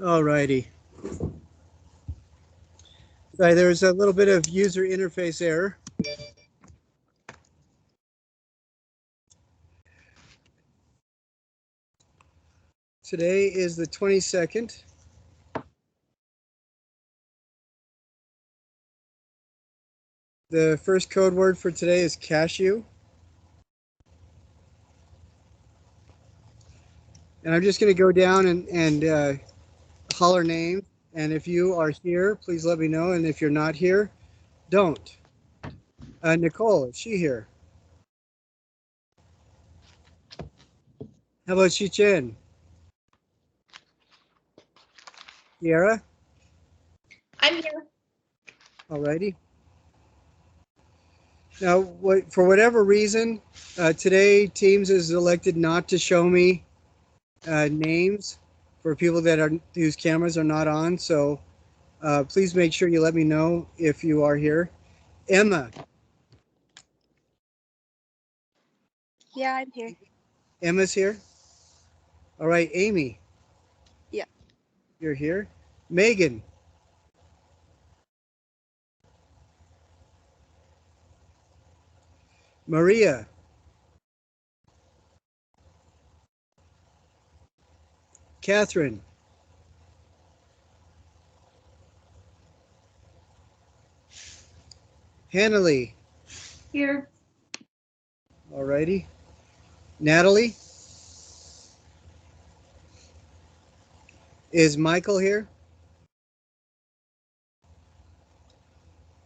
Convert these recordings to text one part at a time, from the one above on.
All righty. Sorry, there was a little bit of user interface error. Today is the 22nd. The first code word for today is cashew. And I'm just going to go down and holler names. And if you are here, please let me know. And if you're not here, don't. Nicole, is she here? How about Shichen? Kiara? I'm here. Alrighty. Now, for whatever reason, today Teams has elected not to show me names for people whose cameras are not on. So please make sure you let me know if you are here. Emma. Yeah, I'm here. Emma's here. All right, Amy. Yeah. You're here. Megan. Maria. Catherine. Hannalee. Here. All righty. Natalie. Is Michael here?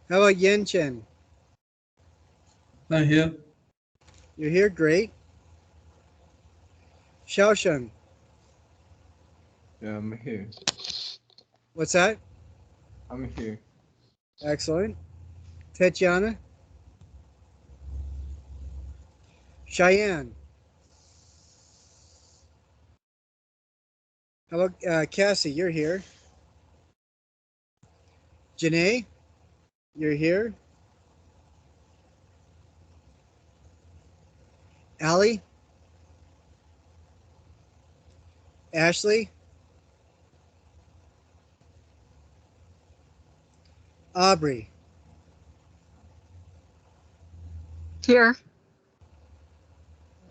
How about Yen Chen? I'm here. You're here? Great. Xiaoshen. Yeah, I'm here. What's that? I'm here. Excellent. Tatiana. Cheyenne. How about Cassie? You're here. Janae. You're here. Allie. Ashley. Aubrey. Here.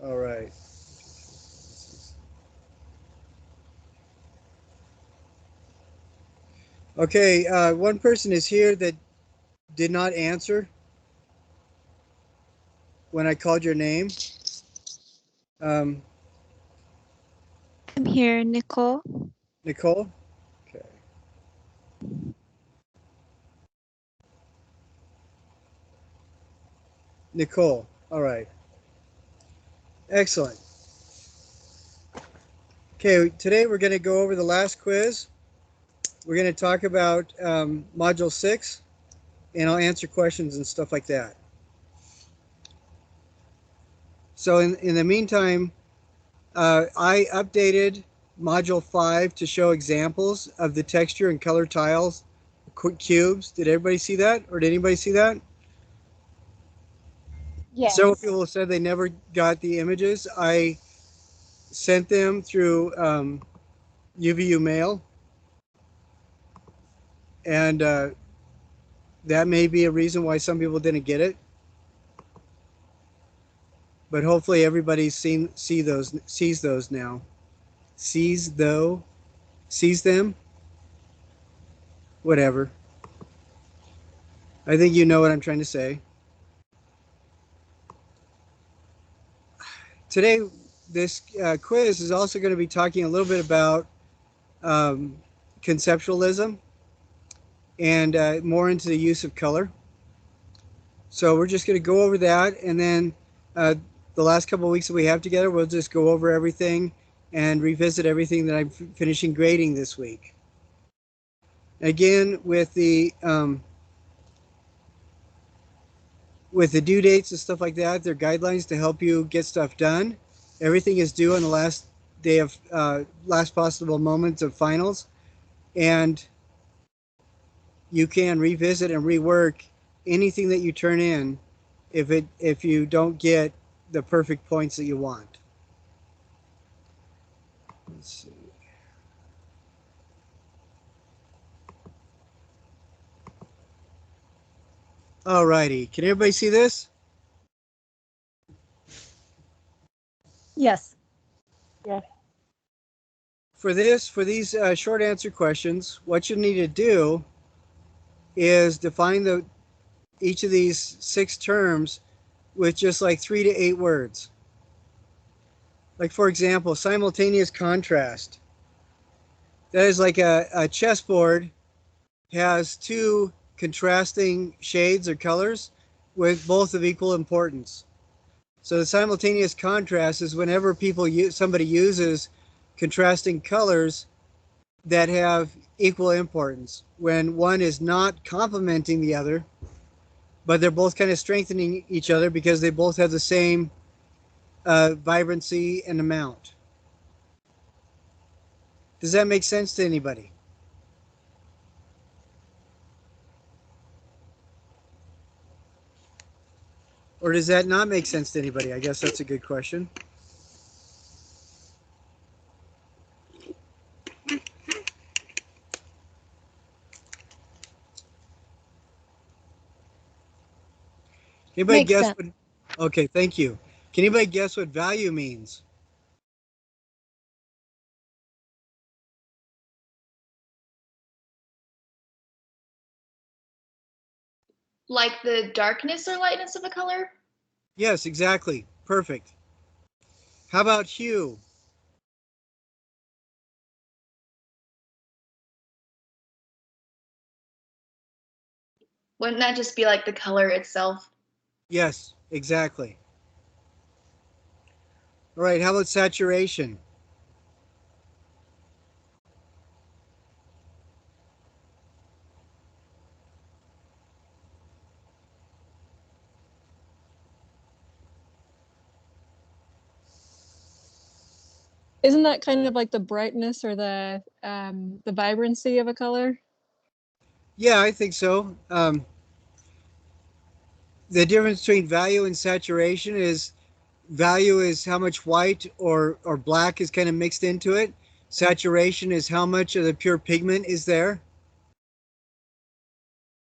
All right. Okay, one person is here that did not answer when I called your name. I'm here, Nicole. Nicole? Okay. Nicole. All right. Excellent. Okay, today we're going to go over the last quiz. We're going to talk about Module 6, and I'll answer questions and stuff like that. So in the meantime, I updated Module 5 to show examples of the texture and color tiles, cubes. Did everybody see that? Or did anybody see that? Yes. Several people said they never got the images. I sent them through UVU mail. And that may be a reason why some people didn't get it. But hopefully everybody's sees those now. Sees them? Whatever. I think you know what I'm trying to say. Today, this quiz is also going to be talking a little bit about conceptualism and more into the use of color. So we're just going to go over that, and then the last couple of weeks that we have together, we'll just go over everything and revisit everything that I'm finishing grading this week. Again, with the due dates and stuff like that, they're guidelines to help you get stuff done. Everything is due on the last day of last possible moments of finals, and you can revisit and rework anything that you turn in if you don't get the perfect points that you want. Let's see. All righty. Can everybody see this? Yes. For these short answer questions, what you need to do is define each of these 6 terms with just like 3 to 8 words. Like for example, simultaneous contrast. That is like a chessboard has 2 contrasting shades or colors with both of equal importance. So the simultaneous contrast is whenever somebody uses contrasting colors that have equal importance, when one is not complementing the other, but they're both kind of strengthening each other because they both have the same vibrancy and amount. Does that make sense to anybody? Or does that not make sense to anybody? I guess that's a good question. Anybody Makes guess sense. what? Okay, thank you. Can anybody guess what value means? Like the darkness or lightness of a color? Yes, exactly. Perfect. How about hue? Wouldn't that just be like the color itself? Yes, exactly. All right, how about saturation? Isn't that kind of like the brightness or the vibrancy of a color? Yeah, I think so. The difference between value and saturation is value is how much white or black is kind of mixed into it. Saturation is how much of the pure pigment is there.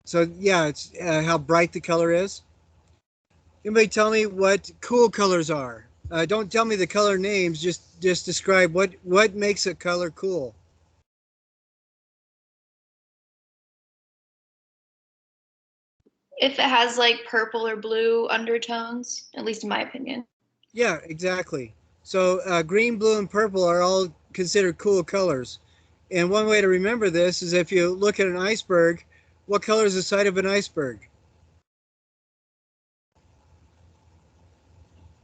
So yeah, it's how bright the color is. Anybody tell me what cool colors are? Don't tell me the color names. Just describe what makes a color cool. If it has like purple or blue undertones, at least in my opinion. Yeah, exactly. So green, blue, and purple are all considered cool colors. And one way to remember this is if you look at an iceberg, what color is the side of an iceberg?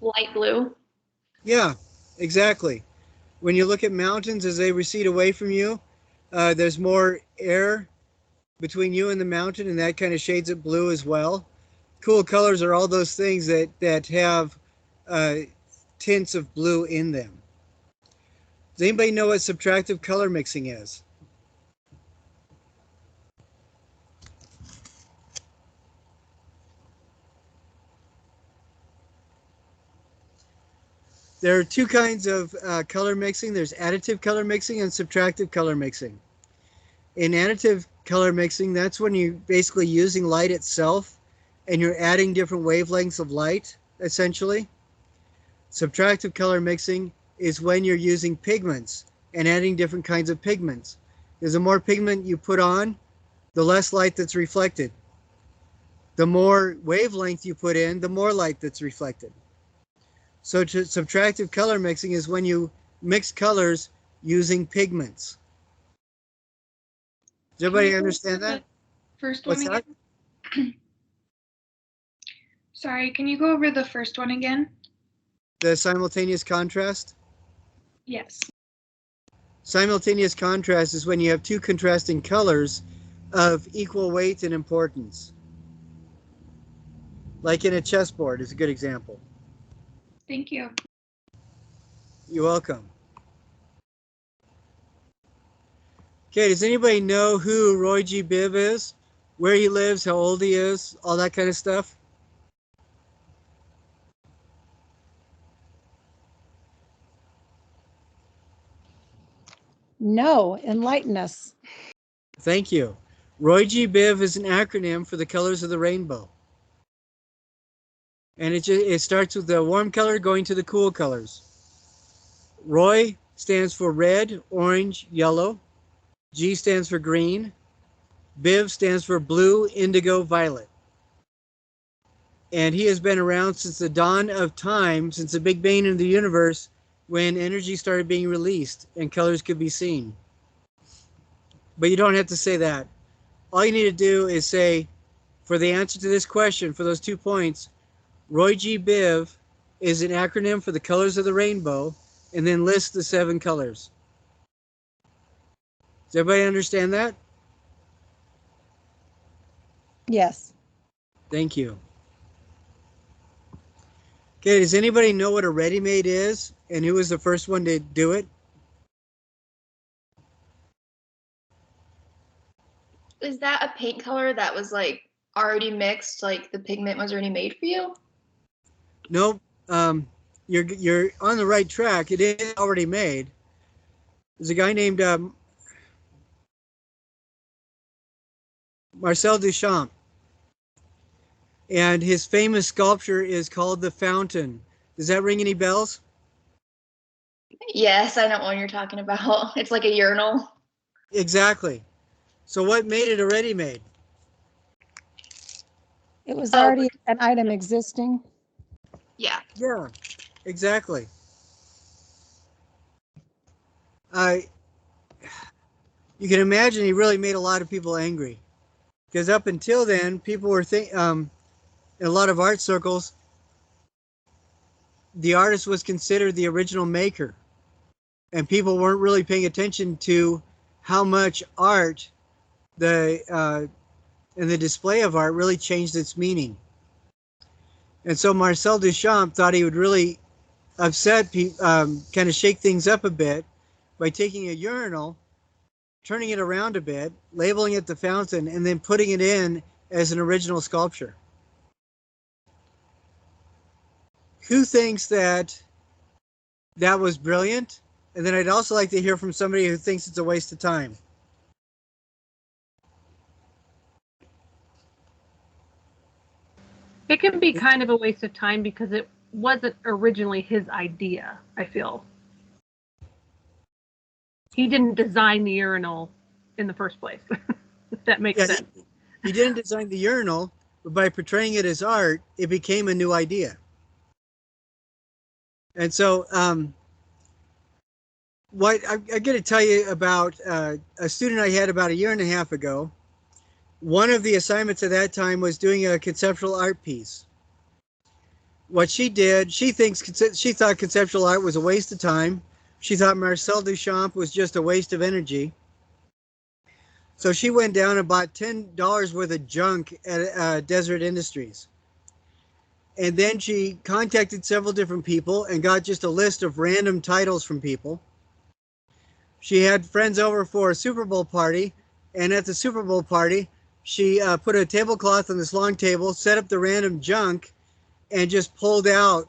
Light blue. Yeah, exactly. When you look at mountains as they recede away from you, there's more air between you and the mountain, and that kind of shades it blue as well. Cool colors are all those things that have uh, tints of blue in them. Does anybody know what subtractive color mixing is? There are 2 kinds of color mixing. There's additive color mixing and subtractive color mixing. In additive color mixing, that's when you're basically using light itself and you're adding different wavelengths of light, essentially. Subtractive color mixing is when you're using pigments and adding different kinds of pigments. Because the more pigment you put on, the less light that's reflected. The more wavelength you put in, the more light that's reflected. So subtractive color mixing is when you mix colors using pigments. Does everybody understand that? First What's one that? again? Sorry, can you go over the first one again? The simultaneous contrast? Yes. Simultaneous contrast is when you have 2 contrasting colors of equal weight and importance. Like in a chessboard is a good example. Thank you. You're welcome. Okay, does anybody know who Roy G. Biv is? Where he lives, how old he is, all that kind of stuff? No, enlighten us. Thank you. Roy G. Biv is an acronym for the colors of the rainbow. And it starts with the warm color going to the cool colors. Roy stands for red, orange, yellow. G stands for green. Biv stands for blue, indigo, violet. And he has been around since the dawn of time, since the Big Bang of the universe, when energy started being released and colors could be seen. But you don't have to say that. All you need to do is say, for the answer to this question, for those 2 points, Roy G. Biv is an acronym for the colors of the rainbow, and then list the 7 colors. Does everybody understand that? Yes. Thank you. Okay, does anybody know what a ready-made is and who was the first one to do it? Is that a paint color that was like already mixed, like the pigment was already made for you? Nope. You're on the right track. It is already made. There's a guy named Marcel Duchamp, and his famous sculpture is called The Fountain. Does that ring any bells? Yes, I know what one you're talking about. It's like a urinal. Exactly. So what made it a ready-made? It was Oh. already an item existing. Yeah. Yeah, exactly. You can imagine he really made a lot of people angry, because up until then, people were in a lot of art circles, the artist was considered the original maker, and people weren't really paying attention to how much art and the display of art really changed its meaning. And so Marcel Duchamp thought he would really upset people, kind of shake things up a bit by taking a urinal, turning it around a bit, labeling it the fountain, and then putting it in as an original sculpture. Who thinks that that was brilliant? And then I'd also like to hear from somebody who thinks it's a waste of time. It can be kind of a waste of time because it wasn't originally his idea, I feel. He didn't design the urinal in the first place, if that makes sense. He didn't design the urinal, but by portraying it as art, it became a new idea. And so what I'm going to tell you about a student I had about a year and a half ago. One of the assignments at that time was doing a conceptual art piece. What she did, she thought conceptual art was a waste of time. She thought Marcel Duchamp was just a waste of energy. So she went down and bought $10 worth of junk at Desert Industries. And then she contacted several different people and got just a list of random titles from people. She had friends over for a Super Bowl party, and at the Super Bowl party, she put a tablecloth on this long table, set up the random junk, and just pulled out,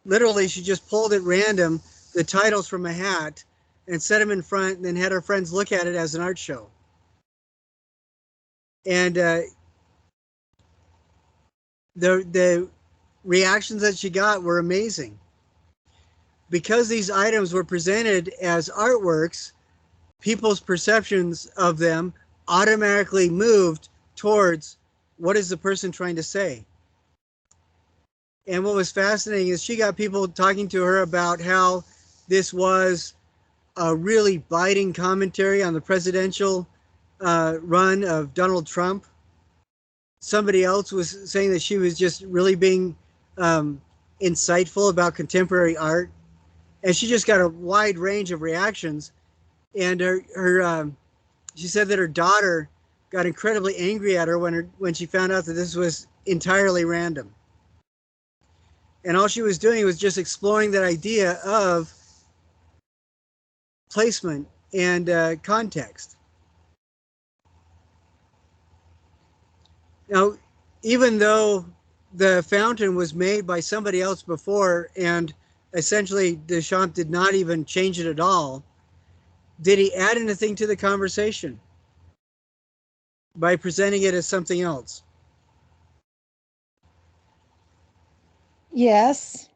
literally she just pulled at random the titles from a hat and set them in front, and then had her friends look at it as an art show. And the reactions that she got were amazing. Because these items were presented as artworks, people's perceptions of them automatically moved towards what is the person trying to say. And what was fascinating is she got people talking to her about how this was a really biting commentary on the presidential run of Donald Trump. Somebody else was saying that she was just really being insightful about contemporary art. And she just got a wide range of reactions. And she said that her daughter got incredibly angry at her when she found out that this was entirely random. And all she was doing was just exploring that idea of placement and context. Now, even though the fountain was made by somebody else before, and essentially Duchamp did not even change it at all, did he add anything to the conversation by presenting it as something else? Yes.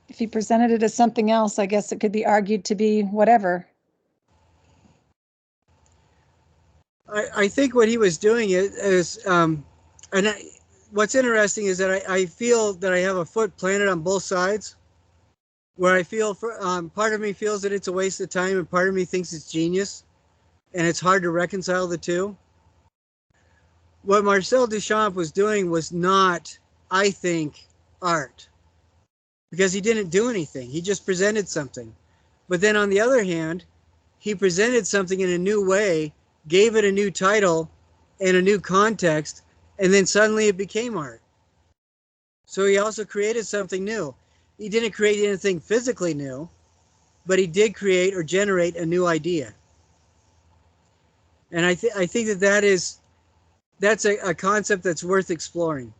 If he presented it as something else, I guess it could be argued to be whatever. I think what he was doing is and what's interesting is that I feel that I have a foot planted on both sides, where I feel part of me feels that it's a waste of time, and part of me thinks it's genius, and it's hard to reconcile the two. What Marcel Duchamp was doing was not, I think, art, because he didn't do anything. He just presented something. But then on the other hand, he presented something in a new way, gave it a new title and a new context, and then suddenly it became art. So he also created something new. He didn't create anything physically new, but he did create or generate a new idea. And I think that's a concept that's worth exploring.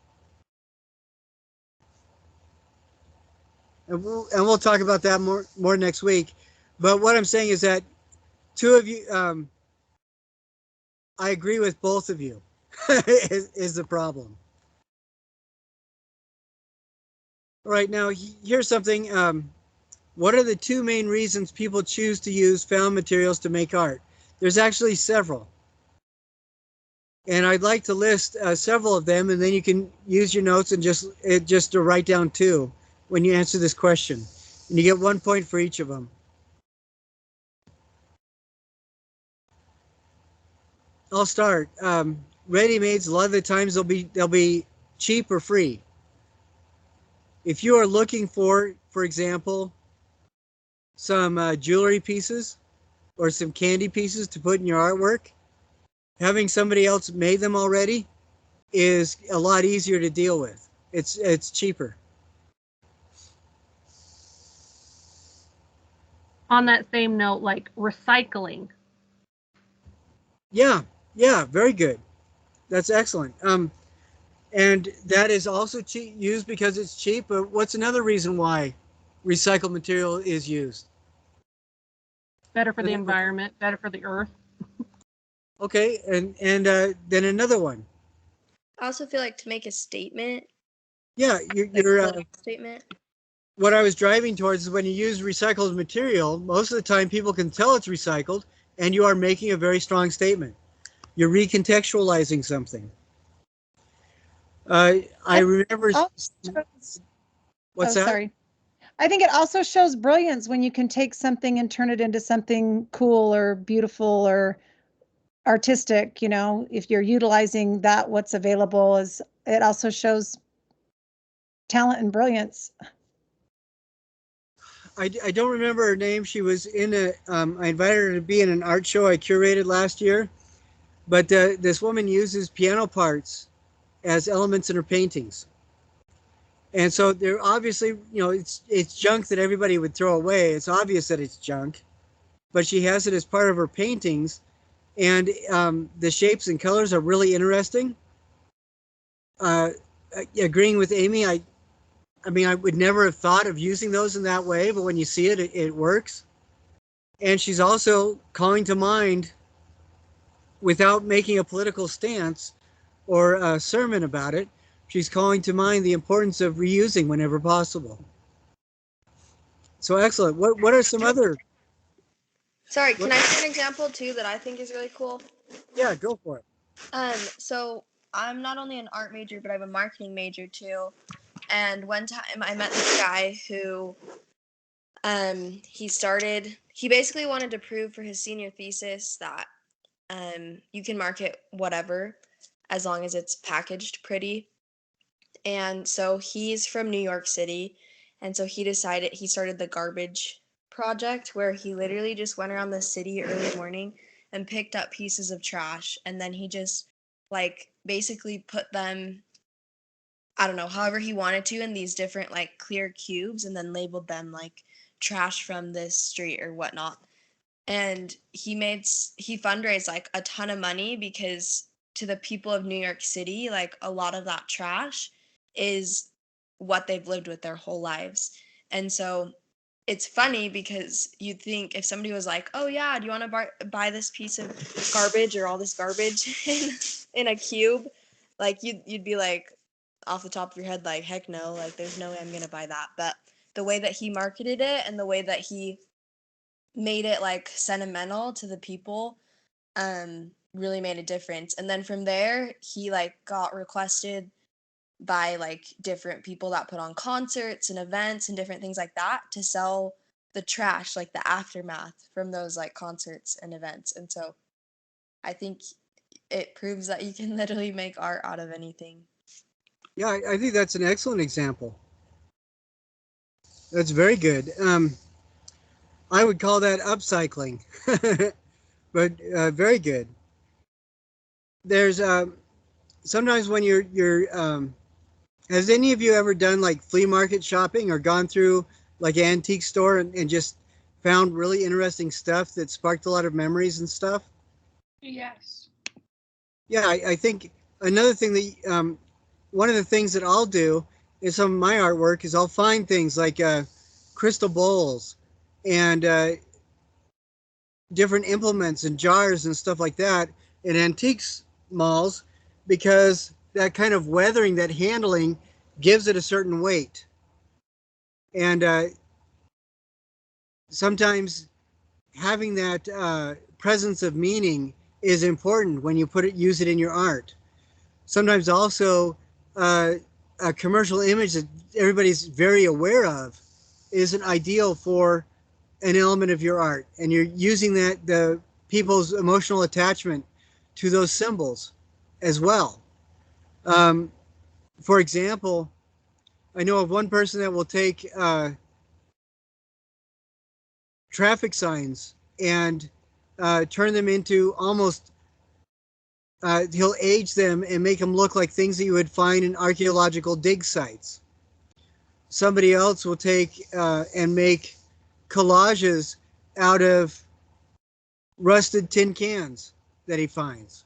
And we'll talk about that more next week. But what I'm saying is that two of you, I agree with both of you, is the problem. All right, now here's something. What are the two main reasons people choose to use found materials to make art? There's actually several. And I'd like to list several of them, and then you can use your notes and just to write down two when you answer this question. And you get 1 point for each of them. I'll start. Ready-mades, a lot of the times they'll be cheap or free. If you are looking for example, some jewelry pieces or some candy pieces to put in your artwork, having somebody else made them already is a lot easier to deal with. It's cheaper. On that same note, like recycling. Yeah, very good. That's excellent. And that is also used because it's cheap. But what's another reason why recycled material is used? Better for the environment, better for the earth. Okay, and then another one. I also feel like to make a statement. Yeah, you're statement. What I was driving towards is when you use recycled material, most of the time people can tell it's recycled, and you are making a very strong statement. You're recontextualizing something. I remember. What's that? Sorry. I think it also shows brilliance when you can take something and turn it into something cool or beautiful or artistic. You know, if you're utilizing that, what's available it also shows talent and brilliance. I don't remember her name. She was in I invited her to be in an art show I curated last year. But this woman uses piano parts as elements in her paintings. And so they're obviously, it's junk that everybody would throw away. It's obvious that it's junk, but she has it as part of her paintings. And the shapes and colors are really interesting. Agreeing with Amy, I mean, I would never have thought of using those in that way, but when you see it, it works. And she's also calling to mind, without making a political stance or a sermon about it, she's calling to mind the importance of reusing whenever possible. So excellent. What are some other? Sorry, can I say an example too that I think is really cool? Yeah, go for it. So I'm not only an art major, but I have a marketing major too. And one time I met this guy who, he basically wanted to prove for his senior thesis that you can market whatever as long as it's packaged pretty. And so he's from New York City. And so he started the garbage project, where he literally just went around the city early morning and picked up pieces of trash. And then he just basically put them, I don't know, however he wanted to, in these different clear cubes, and then labeled them trash from this street or whatnot. And he fundraised a ton of money, because to the people of New York City, a lot of that trash is what they've lived with their whole lives. And so it's funny, because you'd think if somebody was like, oh yeah, do you want to buy this piece of garbage or all this garbage in a cube, you'd be like, off the top of your head, like, heck no, like, there's no way I'm gonna buy that. But the way that he marketed it and the way that he made it like sentimental to the people really made a difference. And then from there, he like got requested by like different people that put on concerts and events and different things like that to sell the trash, like the aftermath from those like concerts and events. And so I think it proves that you can literally make art out of anything. Yeah, I think that's an excellent example. That's very good. I would call that upcycling, but very good. There's sometimes when you're has any of you ever done like flea market shopping or gone through like an antique store and just found really interesting stuff that sparked a lot of memories and stuff? Yes. Yeah, I think another thing that one of the things that I'll do in some of my artwork is I'll find things like crystal bowls and different implements and jars and stuff like that in antiques malls because that kind of weathering, that handling gives it a certain weight. And sometimes having that presence of meaning is important when you use it in your art. Sometimes also a commercial image that everybody's very aware of isn't ideal for an element of your art, and you're using the people's emotional attachment to those symbols as well. For example, I know of one person that will take traffic signs and turn them into almost he'll age them and make them look like things that you would find in archaeological dig sites. Somebody else will take and make collages out of rusted tin cans that he finds.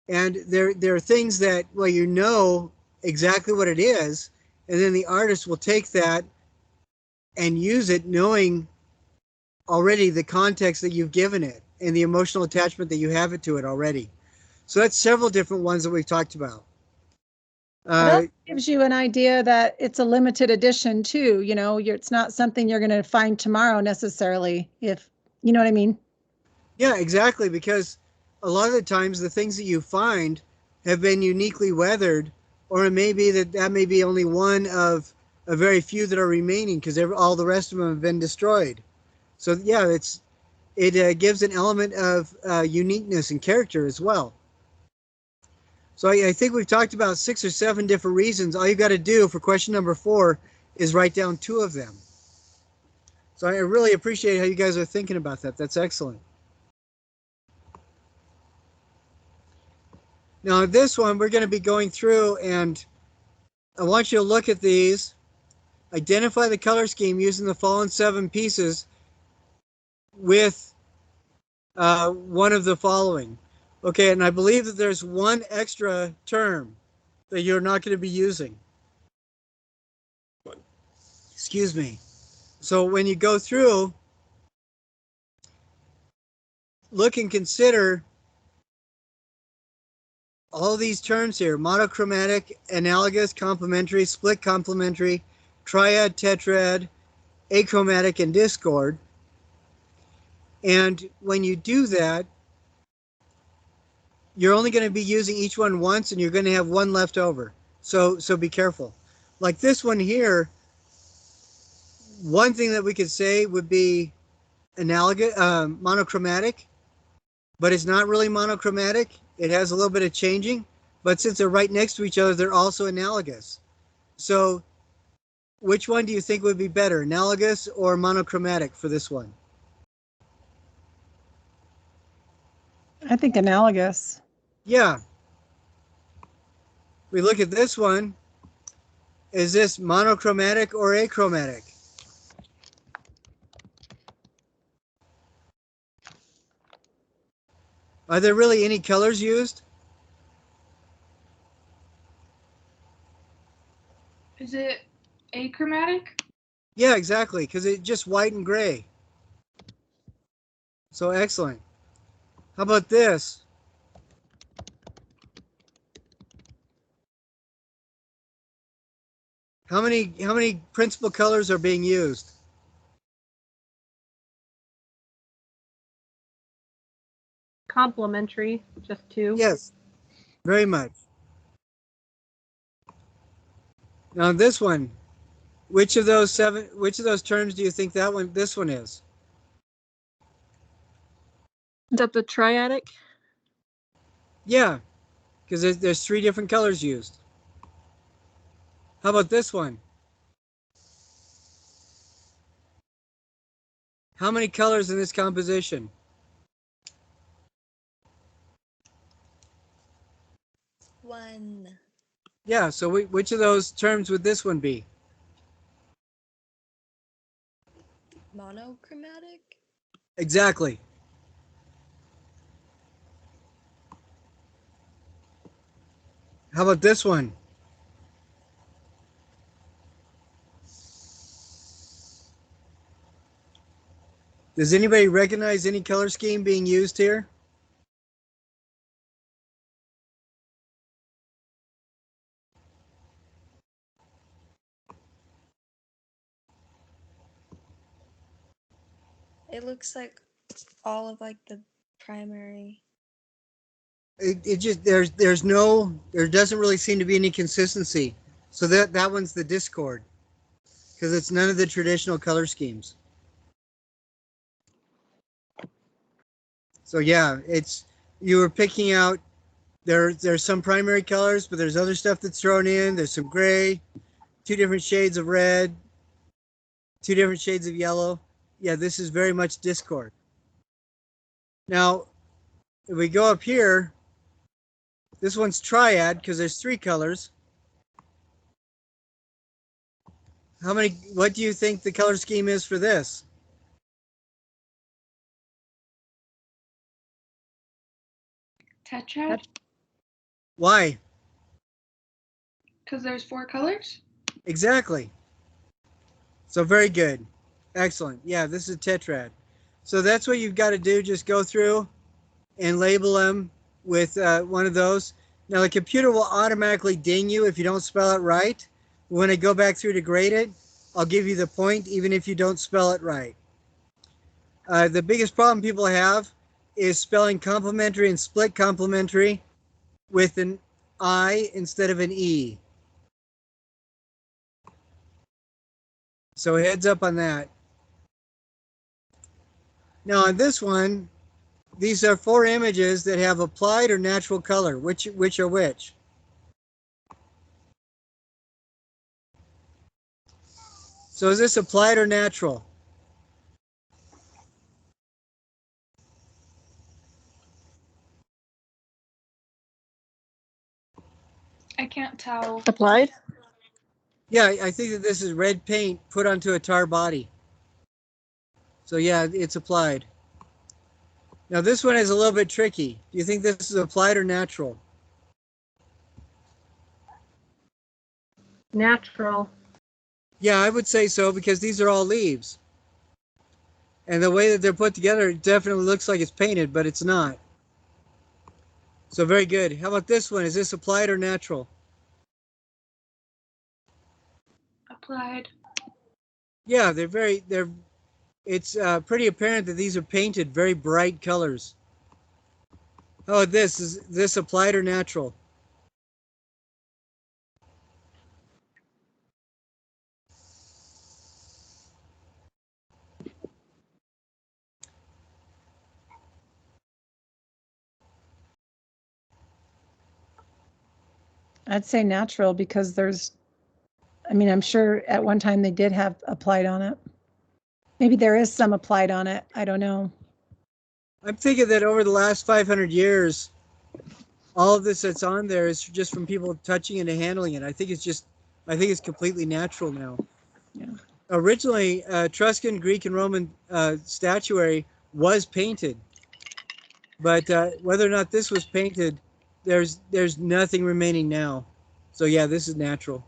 And there are things that, well, you know exactly what it is, and then the artist will take that and use it knowing already the context that you've given it and the emotional attachment that you have it to it already. So that's several different ones that we've talked about. That gives you an idea that it's a limited edition too. You know, it's not something you're going to find tomorrow necessarily, if you know what I mean. Yeah, exactly. Because a lot of the times the things that you find have been uniquely weathered, or it may be that may be only one of a very few that are remaining because all the rest of them have been destroyed. So yeah, it gives an element of uniqueness and character as well. So I think we've talked about 6 or 7 different reasons. All you got to do for question number 4 is write down 2 of them. So I really appreciate how you guys are thinking about that. That's excellent. Now this one, we're going to be going through, and I want you to look at these, identify the color scheme using the following 7 pieces with one of the following. Okay, and I believe that there's one extra term that you're not going to be using. Excuse me. So when you go through, look and consider all these terms here: monochromatic, analogous, complementary, split complementary, triad, tetrad, achromatic, and discord. And when you do that, you're only going to be using each one once, and you're going to have one left over. So be careful. Like this one here, one thing that we could say would be analogous, monochromatic, but it's not really monochromatic. It has a little bit of changing, but since they're right next to each other, they're also analogous. So which one do you think would be better, analogous or monochromatic for this one? I think analogous. Yeah. We look at this one. Is this monochromatic or achromatic? Are there really any colors used? Is it achromatic? Yeah, exactly, because it's just white and gray. So excellent. How about this? How many principal colors are being used? Complementary, just two. Yes, very much. Now this one, which of those terms do you think this one is? Is that the triadic? Yeah, because there's 3 different colors used. How about this one? How many colors in this composition? One. Yeah, so which of those terms would this one be? Monochromatic? Exactly. How about this one? Does anybody recognize any color scheme being used here? It looks like all of like the primary. It just there doesn't really seem to be any consistency. So that one's the discord because it's none of the traditional color schemes. So yeah, you were picking out there's some primary colors, but there's other stuff that's thrown in. There's some gray, 2 different shades of red, 2 different shades of yellow. Yeah, this is very much discord. Now, if we go up here, this one's triad because there's 3 colors. What do you think the color scheme is for this? Tetrad? Why? Because there's 4 colors? Exactly. So very good. Excellent. Yeah, this is tetrad. So that's what you've got to do. Just go through and label them with one of those. Now the computer will automatically ding you if you don't spell it right. When I go back through to grade it, I'll give you the point even if you don't spell it right. The biggest problem people have is spelling complementary and split complementary with an I instead of an E. So heads up on that. Now on this one, these are 4 images that have applied or natural color. Which are which? So is this applied or natural? I can't tell. Applied? Yeah, I think that this is red paint put onto a tar body. So yeah, it's applied. Now this one is a little bit tricky. Do you think this is applied or natural? Natural. Yeah, I would say so because these are all leaves. And the way that they're put together, it definitely looks like it's painted, but it's not. So very good. How about this one? Is this applied or natural? Applied. Yeah, it's pretty apparent that these are painted very bright colors. How about this? Is this applied or natural? I'd say natural because I'm sure at one time they did have applied on it. Maybe there is some applied on it. I don't know. I'm thinking that over the last 500 years, all of this that's on there is just from people touching it and handling it. I think it's completely natural now. Yeah. Originally, Etruscan, Greek, and Roman statuary was painted, but whether or not this was painted, there's nothing remaining now. So yeah, this is natural.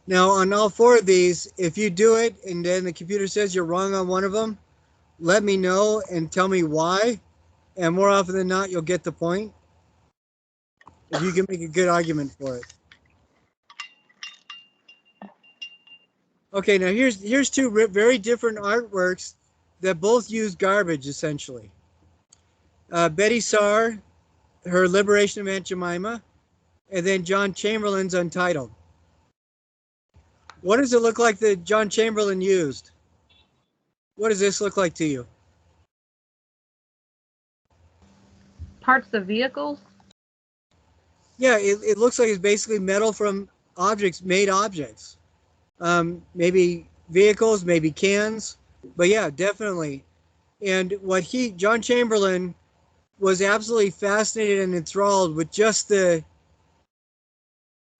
Now on all 4 of these, if you do it and then the computer says you're wrong on one of them, let me know and tell me why. And more often than not, you'll get the point. if you can make a good argument for it. Okay, now here's two very different artworks that both use garbage, essentially. Betty Saar, her Liberation of Aunt Jemima, and then John Chamberlain's Untitled. What does it look like that John Chamberlain used? What does this look like to you? Parts of vehicles. Yeah, it looks like it's basically metal from objects, made objects. Maybe vehicles, maybe cans, but yeah, definitely. And what John Chamberlain was absolutely fascinated and enthralled with just the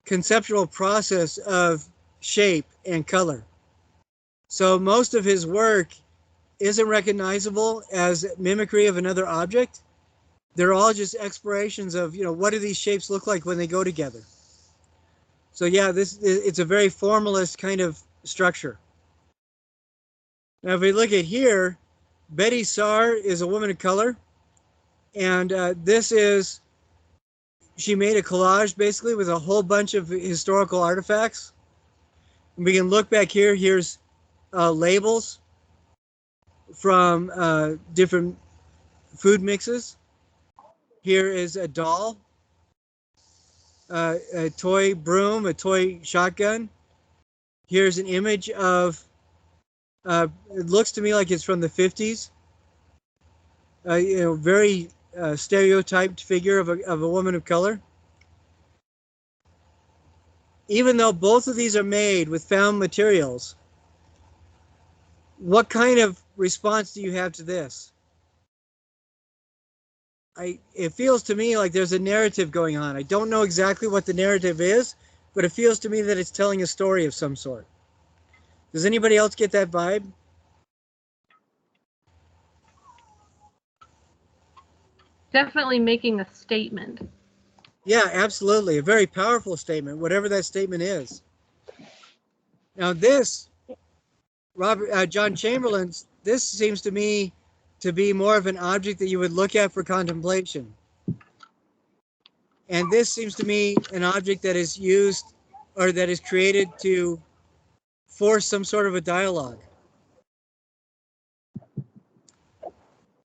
conceptual process of shape and color. So most of his work isn't recognizable as mimicry of another object. They're all just explorations of, what do these shapes look like when they go together? So yeah, it's a very formalist kind of structure. Now, if we look at here, Betty Saar is a woman of color. And she made a collage basically with a whole bunch of historical artifacts. And we can look back here. Here's labels from different food mixes. Here is a doll, a toy broom, a toy shotgun. Here's an image of, it looks to me like it's from the 50s. Very stereotyped figure of a woman of color. Even though both of these are made with found materials, what kind of response do you have to this? It feels to me like there's a narrative going on. I don't know exactly what the narrative is, but it feels to me that it's telling a story of some sort. Does anybody else get that vibe? Definitely making a statement. Yeah, absolutely. A very powerful statement, whatever that statement is. Now this, John Chamberlain's, this seems to me to be more of an object that you would look at for contemplation. And this seems to me an object that is used or that is created to force some sort of a dialogue.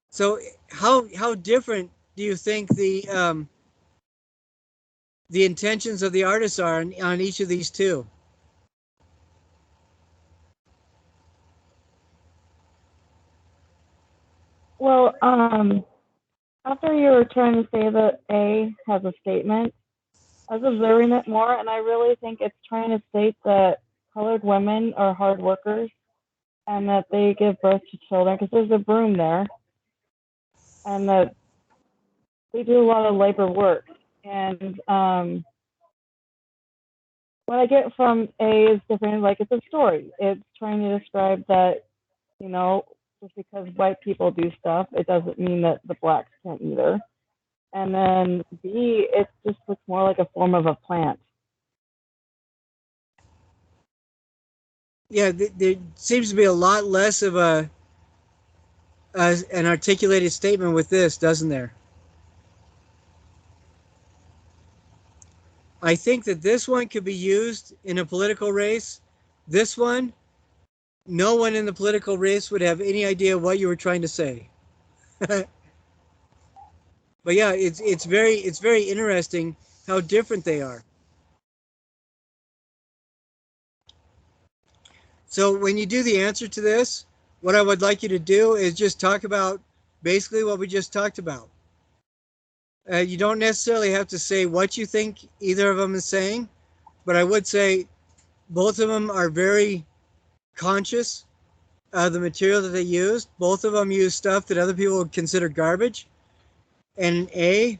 So how different do you think the intentions of the artists are on each of these two? Well, after you were trying to say that A has a statement, I was observing it more, and I really think it's trying to state that colored women are hard workers and that they give birth to children, because there's a broom there, and that they do a lot of labor work. And what I get from A is different, like it's a story. It's trying to describe that, just because white people do stuff, it doesn't mean that the blacks can't either. And then B, it just looks more like a form of a plant. Yeah, there seems to be a lot less of an articulated statement with this, doesn't there? I think that this one could be used in a political race. This one, no one in the political race would have any idea what you were trying to say. But yeah, it's very interesting how different they are. So when you do the answer to this, what I would like you to do is just talk about basically what we just talked about. You don't necessarily have to say what you think either of them is saying, but I would say both of them are very conscious of the material that they used. Both of them use stuff that other people would consider garbage. And A,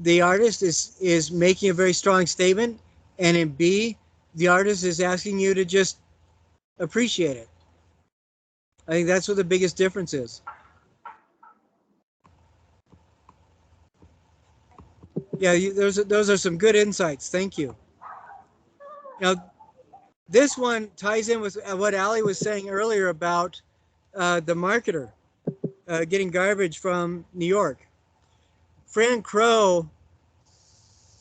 the artist is making a very strong statement, and in B, the artist is asking you to just appreciate it. I think that's what the biggest difference is. Yeah, those are some good insights. Thank you. Now, this one ties in with what Ali was saying earlier about the marketer getting garbage from New York. Fran Crow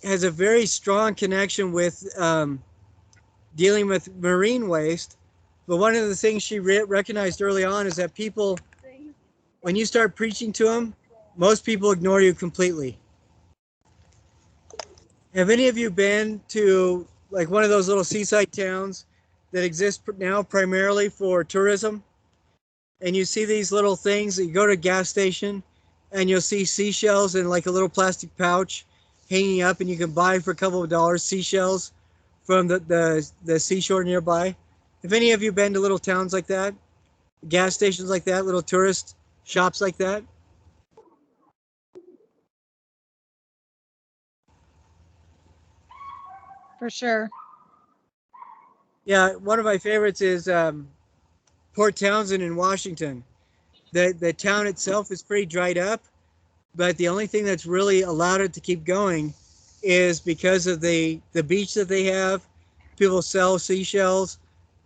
has a very strong connection with dealing with marine waste. But one of the things she recognized early on is that people, when you start preaching to them, most people ignore you completely. Have any of you been to like one of those little seaside towns that exist now primarily for tourism? And you see these little things that you go to a gas station and you'll see seashells in like a little plastic pouch hanging up, and you can buy for a couple of dollars seashells from the seashore nearby. Have any of you been to little towns like that? Gas stations like that, little tourist shops like that? For sure. Yeah, one of my favorites is Port Townsend in Washington. The town itself is pretty dried up, but the only thing that's really allowed it to keep going is because of the beach that they have. People sell seashells,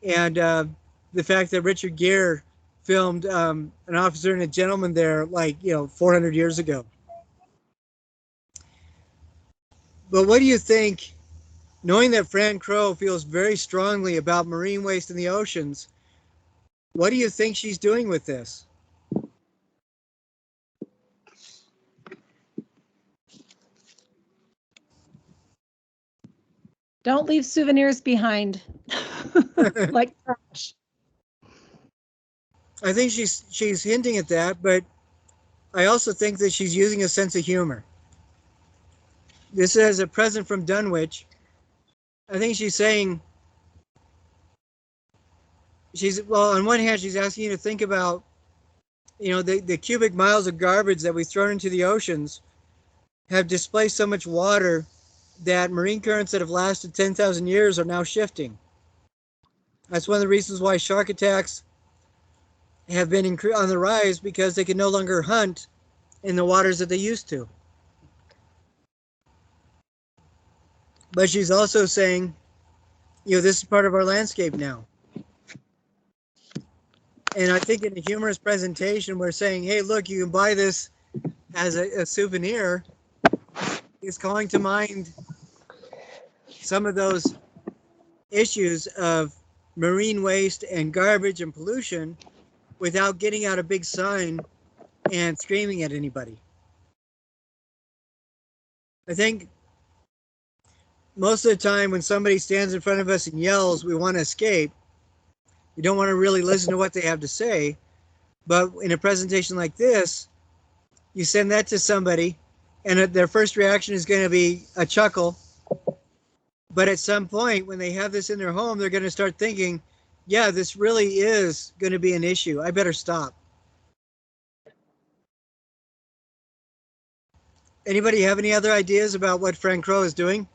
and the fact that Richard Gere filmed an officer and a gentleman there, like 400 years ago. But what do you think? Knowing that Fran Crow feels very strongly about marine waste in the oceans, what do you think she's doing with this? Don't leave souvenirs behind. Like trash. I think she's hinting at that, but I also think that she's using a sense of humor. This is a present from Dunwich. I think she's saying, well, on one hand, she's asking you to think about, the cubic miles of garbage that we throw into the oceans have displaced so much water that marine currents that have lasted 10,000 years are now shifting. That's one of the reasons why shark attacks have been on the rise, because they can no longer hunt in the waters that they used to. But she's also saying, this is part of our landscape now. And I think in a humorous presentation, we're saying, hey, look, you can buy this as a souvenir. It's calling to mind some of those issues of marine waste and garbage and pollution without getting out a big sign and screaming at anybody. I think most of the time when somebody stands in front of us and yells, we want to escape. We don't want to really listen to what they have to say. But in a presentation like this, you send that to somebody and their first reaction is going to be a chuckle. But at some point when they have this in their home, they're going to start thinking, yeah, this really is going to be an issue. I better stop. Anybody have any other ideas about what Fran Crow is doing?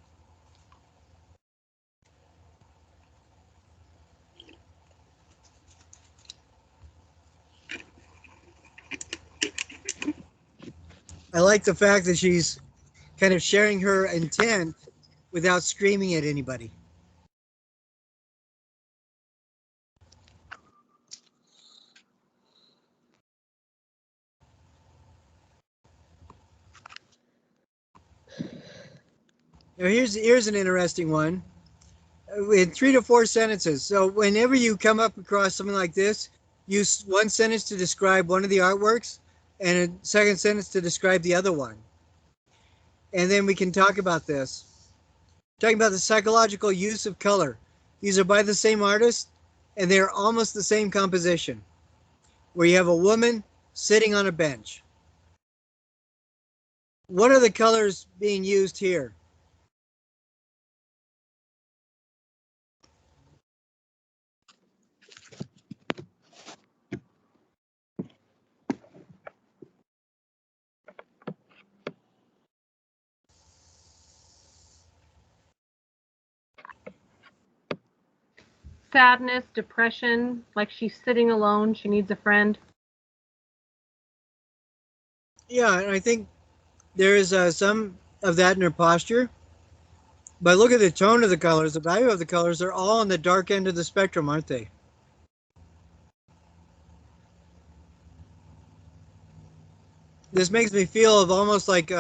I like the fact that she's kind of sharing her intent without screaming at anybody. Now here's an interesting one. In 3 to 4 sentences. So whenever you come up across something like this, use one sentence to describe one of the artworks and a second sentence to describe the other one. And then we can talk about this. Talking about the psychological use of color. These are by the same artist, and they're almost the same composition, where you have a woman sitting on a bench. What are the colors being used here? Sadness, depression, like she's sitting alone, she needs a friend. Yeah, and I think there is some of that in her posture. But look at the tone of the colors, the value of the colors. They're all on the dark end of the spectrum, aren't they? This makes me feel of almost like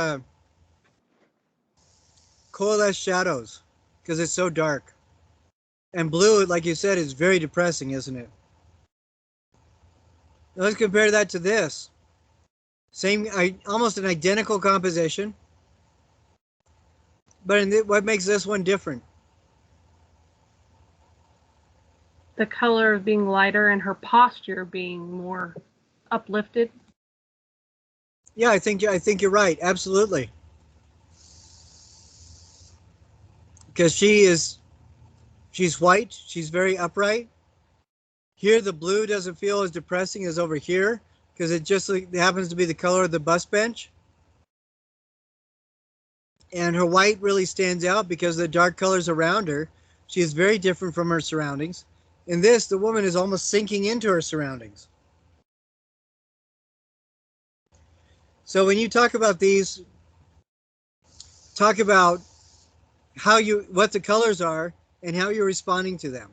coalesced shadows because it's so dark. And blue, like you said, is very depressing, isn't it? Now let's compare that to this. Same, almost an identical composition. But what makes this one different? The color being lighter and her posture being more uplifted. Yeah, I think you're right. Absolutely. Because she's white. She's very upright. Here, the blue doesn't feel as depressing as over here because it just happens to be the color of the bus bench. And her white really stands out because of the dark colors around her. She is very different from her surroundings. In this, the woman is almost sinking into her surroundings. So when you talk about these, talk about what the colors are and how you're responding to them.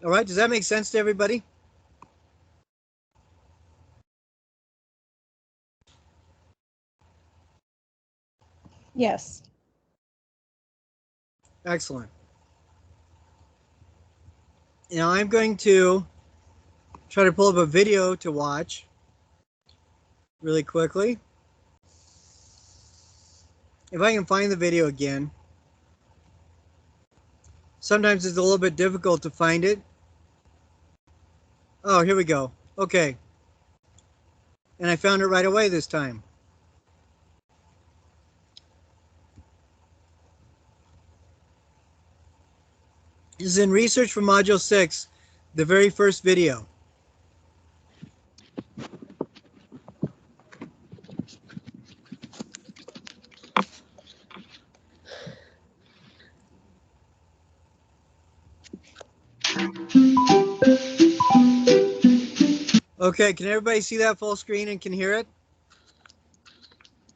All right, does that make sense to everybody? Yes. Excellent. Now I'm going to try to pull up a video to watch really quickly. If I can find the video again. Sometimes it's a little bit difficult to find it. Oh, here we go. Okay. And I found it right away this time. This is in Research for Module 6, the very first video. Okay, can everybody see that full screen and can hear it?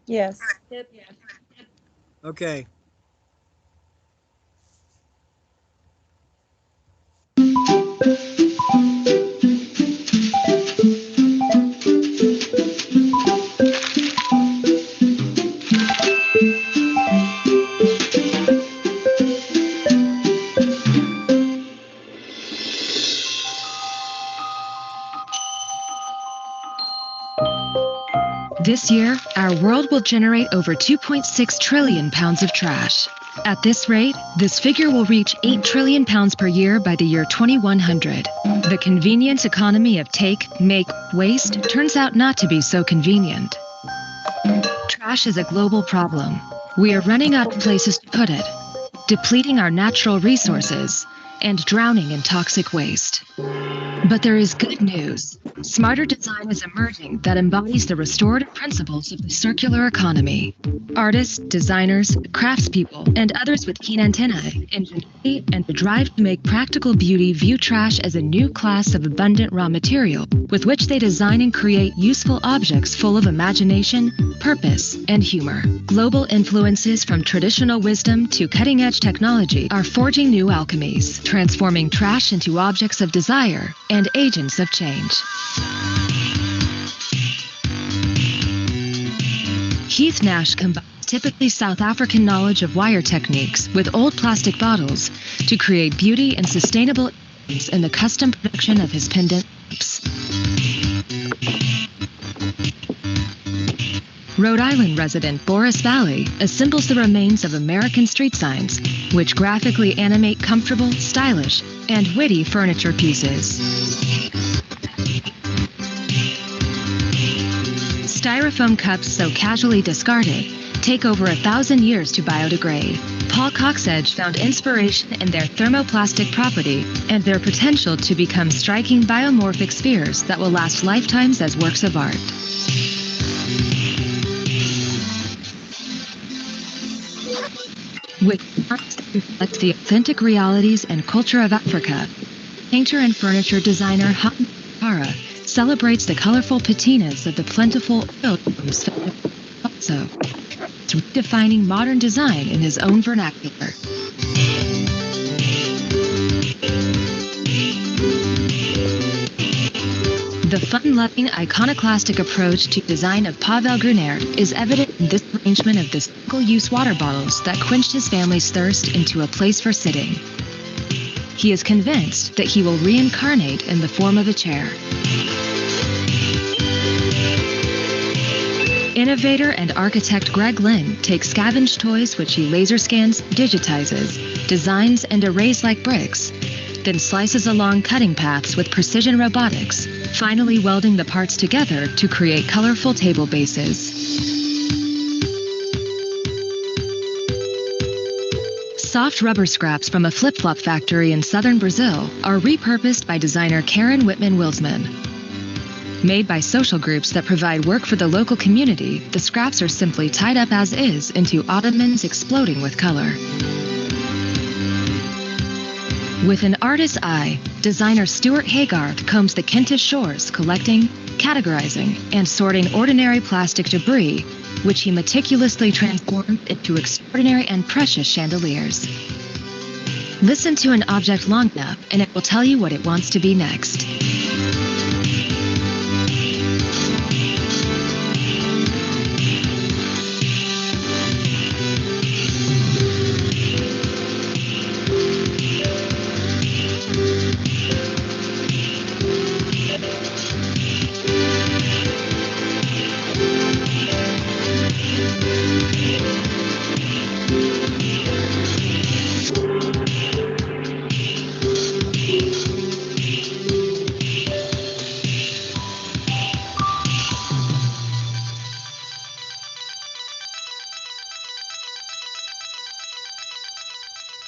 Yes. Yep. Okay. This year, our world will generate over 2.6 trillion pounds of trash. At this rate, this figure will reach 8 trillion pounds per year by the year 2100. The convenience economy of take, make, waste turns out not to be so convenient. Trash is a global problem. We are running out of places to put it, depleting our natural resources, and drowning in toxic waste. But there is good news. Smarter design is emerging that embodies the restorative principles of the circular economy. Artists, designers, craftspeople, and others with keen antennae, ingenuity, and the drive to make practical beauty view trash as a new class of abundant raw material with which they design and create useful objects full of imagination, purpose, and humor. Global influences from traditional wisdom to cutting-edge technology are forging new alchemies, transforming trash into objects of desire and agents of change. Heath Nash combines typically South African knowledge of wire techniques with old plastic bottles to create beauty and sustainable in the custom production of his pendant lamps. Rhode Island resident Boris Valley assembles the remains of American street signs, which graphically animate comfortable, stylish, and witty furniture pieces. Styrofoam cups so casually discarded take over 1,000 years to biodegrade. Paul Coxedge found inspiration in their thermoplastic property and their potential to become striking biomorphic spheres that will last lifetimes as works of art. With art that reflects the authentic realities and culture of Africa, painter and furniture designer Houghton Kara celebrates the colorful patinas of the plentiful oil domes found also, redefining modern design in his own vernacular. The The fun-loving, iconoclastic approach to design of Pavel Grunert is evident in this arrangement of the single-use water bottles that quenched his family's thirst into a place for sitting. He is convinced that he will reincarnate in the form of a chair. Innovator and architect Greg Lynn takes scavenged toys which he laser scans, digitizes, designs, and arrays like bricks, then slices along cutting paths with precision robotics, finally welding the parts together to create colorful table bases. Soft rubber scraps from a flip-flop factory in southern Brazil are repurposed by designer Karen Whitman-Wilsman. Made by social groups that provide work for the local community, the scraps are simply tied up as is into ottomans exploding with color. With an artist's eye, designer Stuart Haygarth combs the Kentish shores, collecting, categorizing, and sorting ordinary plastic debris, which he meticulously transformed into extraordinary and precious chandeliers. Listen to an object long enough, and it will tell you what it wants to be next.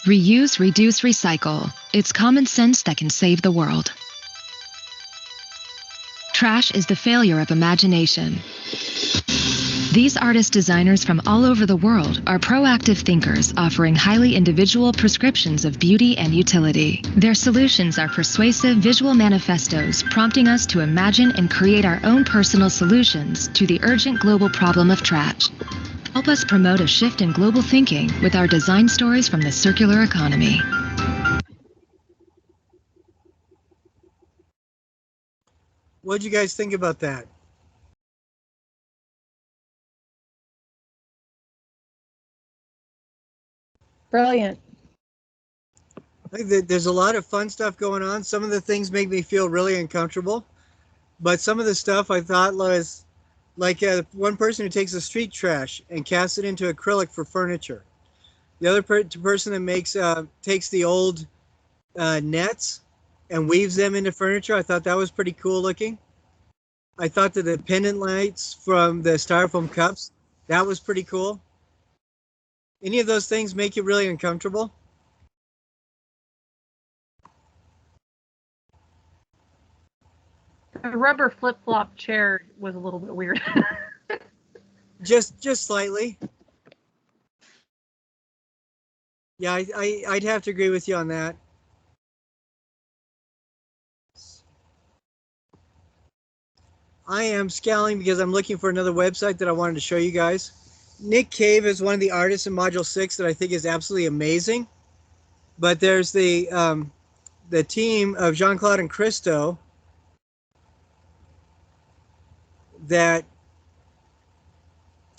Reuse, reduce, recycle. It's common sense that can save the world. Trash is the failure of imagination. These artist-designers from all over the world are proactive thinkers offering highly individual prescriptions of beauty and utility. Their solutions are persuasive visual manifestos prompting us to imagine and create our own personal solutions to the urgent global problem of trash. Help us promote a shift in global thinking with our design stories from the circular economy. What'd you guys think about that? Brilliant. I think that there's a lot of fun stuff going on. Some of the things make me feel really uncomfortable, but some of the stuff I thought was like one person who takes the street trash and casts it into acrylic for furniture. The other person that makes takes the old nets and weaves them into furniture. I thought that was pretty cool looking. I thought that the pendant lights from the styrofoam cups, that was pretty cool. Any of those things make you really uncomfortable? The rubber flip-flop chair was a little bit weird. Just slightly. Yeah, I'd have to agree with you on that. I am scowling because I'm looking for another website that I wanted to show you guys. Nick Cave is one of the artists in Module 6 that I think is absolutely amazing. But there's the team of Jeanne Claude and Christo that,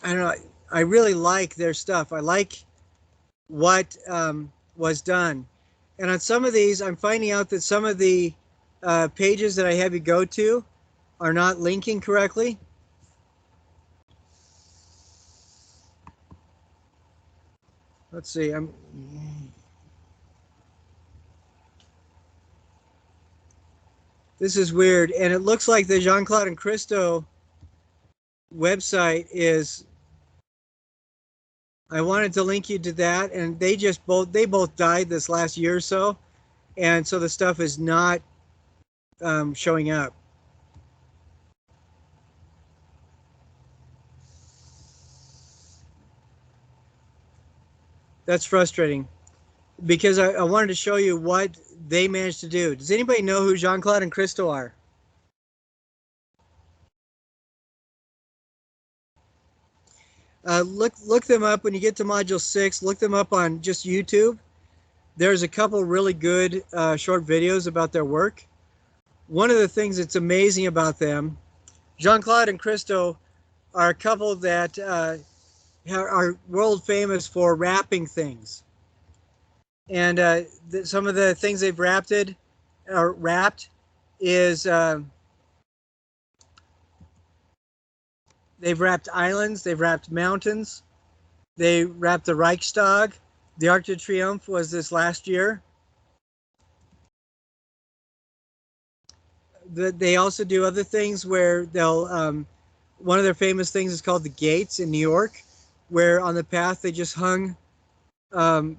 I don't know, I really like their stuff. I like what was done. And on some of these, I'm finding out that some of the pages that I have you go to are not linking correctly. Let's see. This is weird, and it looks like the Jeanne Claude and Christo website is. I wanted to link you to that, and they both died this last year or so, and so the stuff is not showing up. That's frustrating because I wanted to show you what they managed to do. Does anybody know who Jeanne Claude and Christo are? Look them up when you get to Module 6. Look them up on just YouTube. There's a couple really good short videos about their work. one of the things that's amazing about them, Jeanne Claude and Christo are a couple that are world famous for wrapping things. And some of the things they've wrapped is they've wrapped islands, they've wrapped mountains, they wrapped the Reichstag. The Arc de Triomphe was this last year. They also do other things where they'll, one of their famous things is called the Gates in New York, where on the path they just hung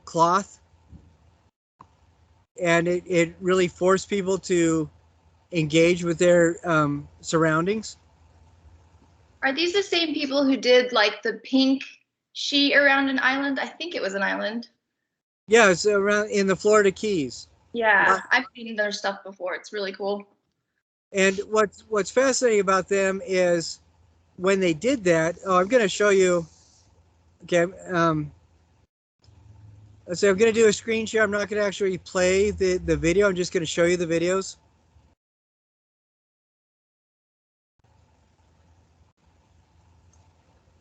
cloth, and it really forced people to engage with their surroundings. Are these the same people who did like the pink sheet around an island? I think it was an island. Yeah, it's around in the Florida Keys. Yeah, I've seen their stuff before. It's really cool. And what's fascinating about them is when they did that. Oh, I'm going to show you. Okay, let's say I'm going to do a screen share. I'm not going to actually play the video. I'm just going to show you the videos.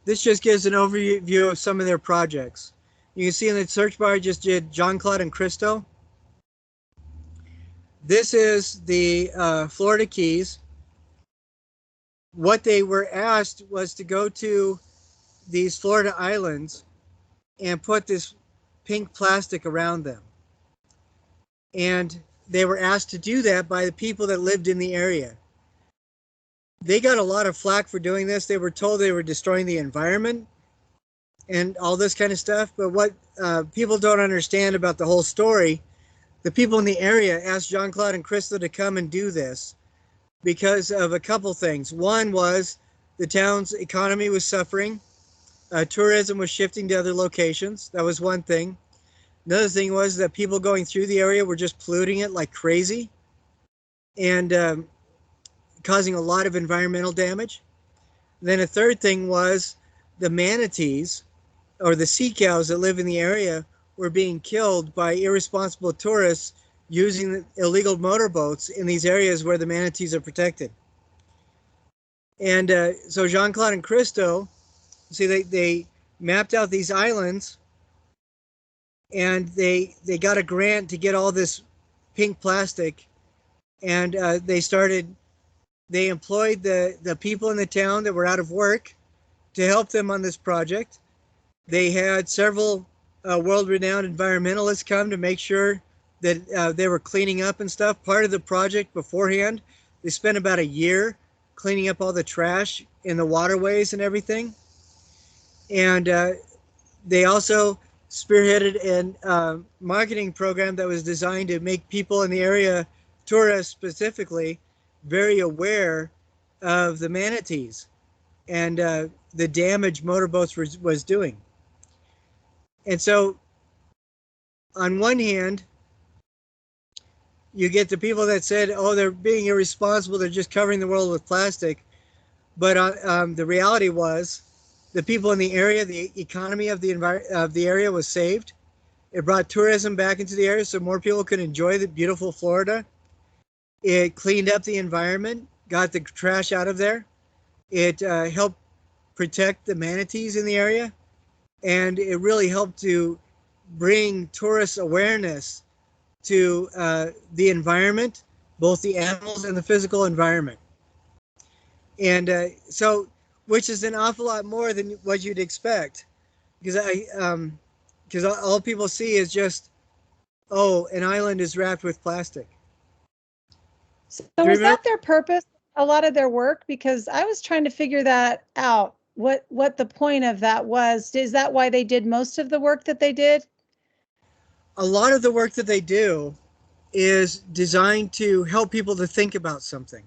This just gives an overview of some of their projects. You can see in the search bar, I just did Jeanne Claude and Christo. This is the Florida Keys. What they were asked was to go to these Florida islands and put this pink plastic around them. And they were asked to do that by the people that lived in the area. They got a lot of flack for doing this. They were told they were destroying the environment and all this kind of stuff. But what people don't understand about the whole story, the people in the area asked Jeanne Claude and Christo to come and do this because of a couple things. One was the town's economy was suffering. Tourism was shifting to other locations. That was one thing. Another thing was that people going through the area were just polluting it like crazy and causing a lot of environmental damage. Then a third thing was the manatees or the sea cows that live in the area were being killed by irresponsible tourists using illegal motorboats in these areas where the manatees are protected. And so Jeanne Claude and Christo, see, they mapped out these islands and they got a grant to get all this pink plastic, and they employed the people in the town that were out of work to help them on this project. They had several world-renowned environmentalists come to make sure that they were cleaning up and stuff. Part of the project beforehand, they spent about a year cleaning up all the trash in the waterways and everything. And they also spearheaded a marketing program that was designed to make people in the area, tourists specifically, very aware of the manatees and the damage motorboats was doing. And so on one hand, you get the people that said, oh, they're being irresponsible, they're just covering the world with plastic. But the reality was the people in the area, the economy of the area was saved. It brought tourism back into the area so more people could enjoy the beautiful Florida. It cleaned up the environment, got the trash out of there. It helped protect the manatees in the area. And it really helped to bring tourist awareness to the environment, both the animals and the physical environment. And so, which is an awful lot more than what you'd expect, because all people see is just, oh, an island is wrapped with plastic. So was that their purpose, a lot of their work? Because I was trying to figure that out, what the point of that was. Is that why they did most of the work that they did? A lot of the work that they do is designed to help people to think about something.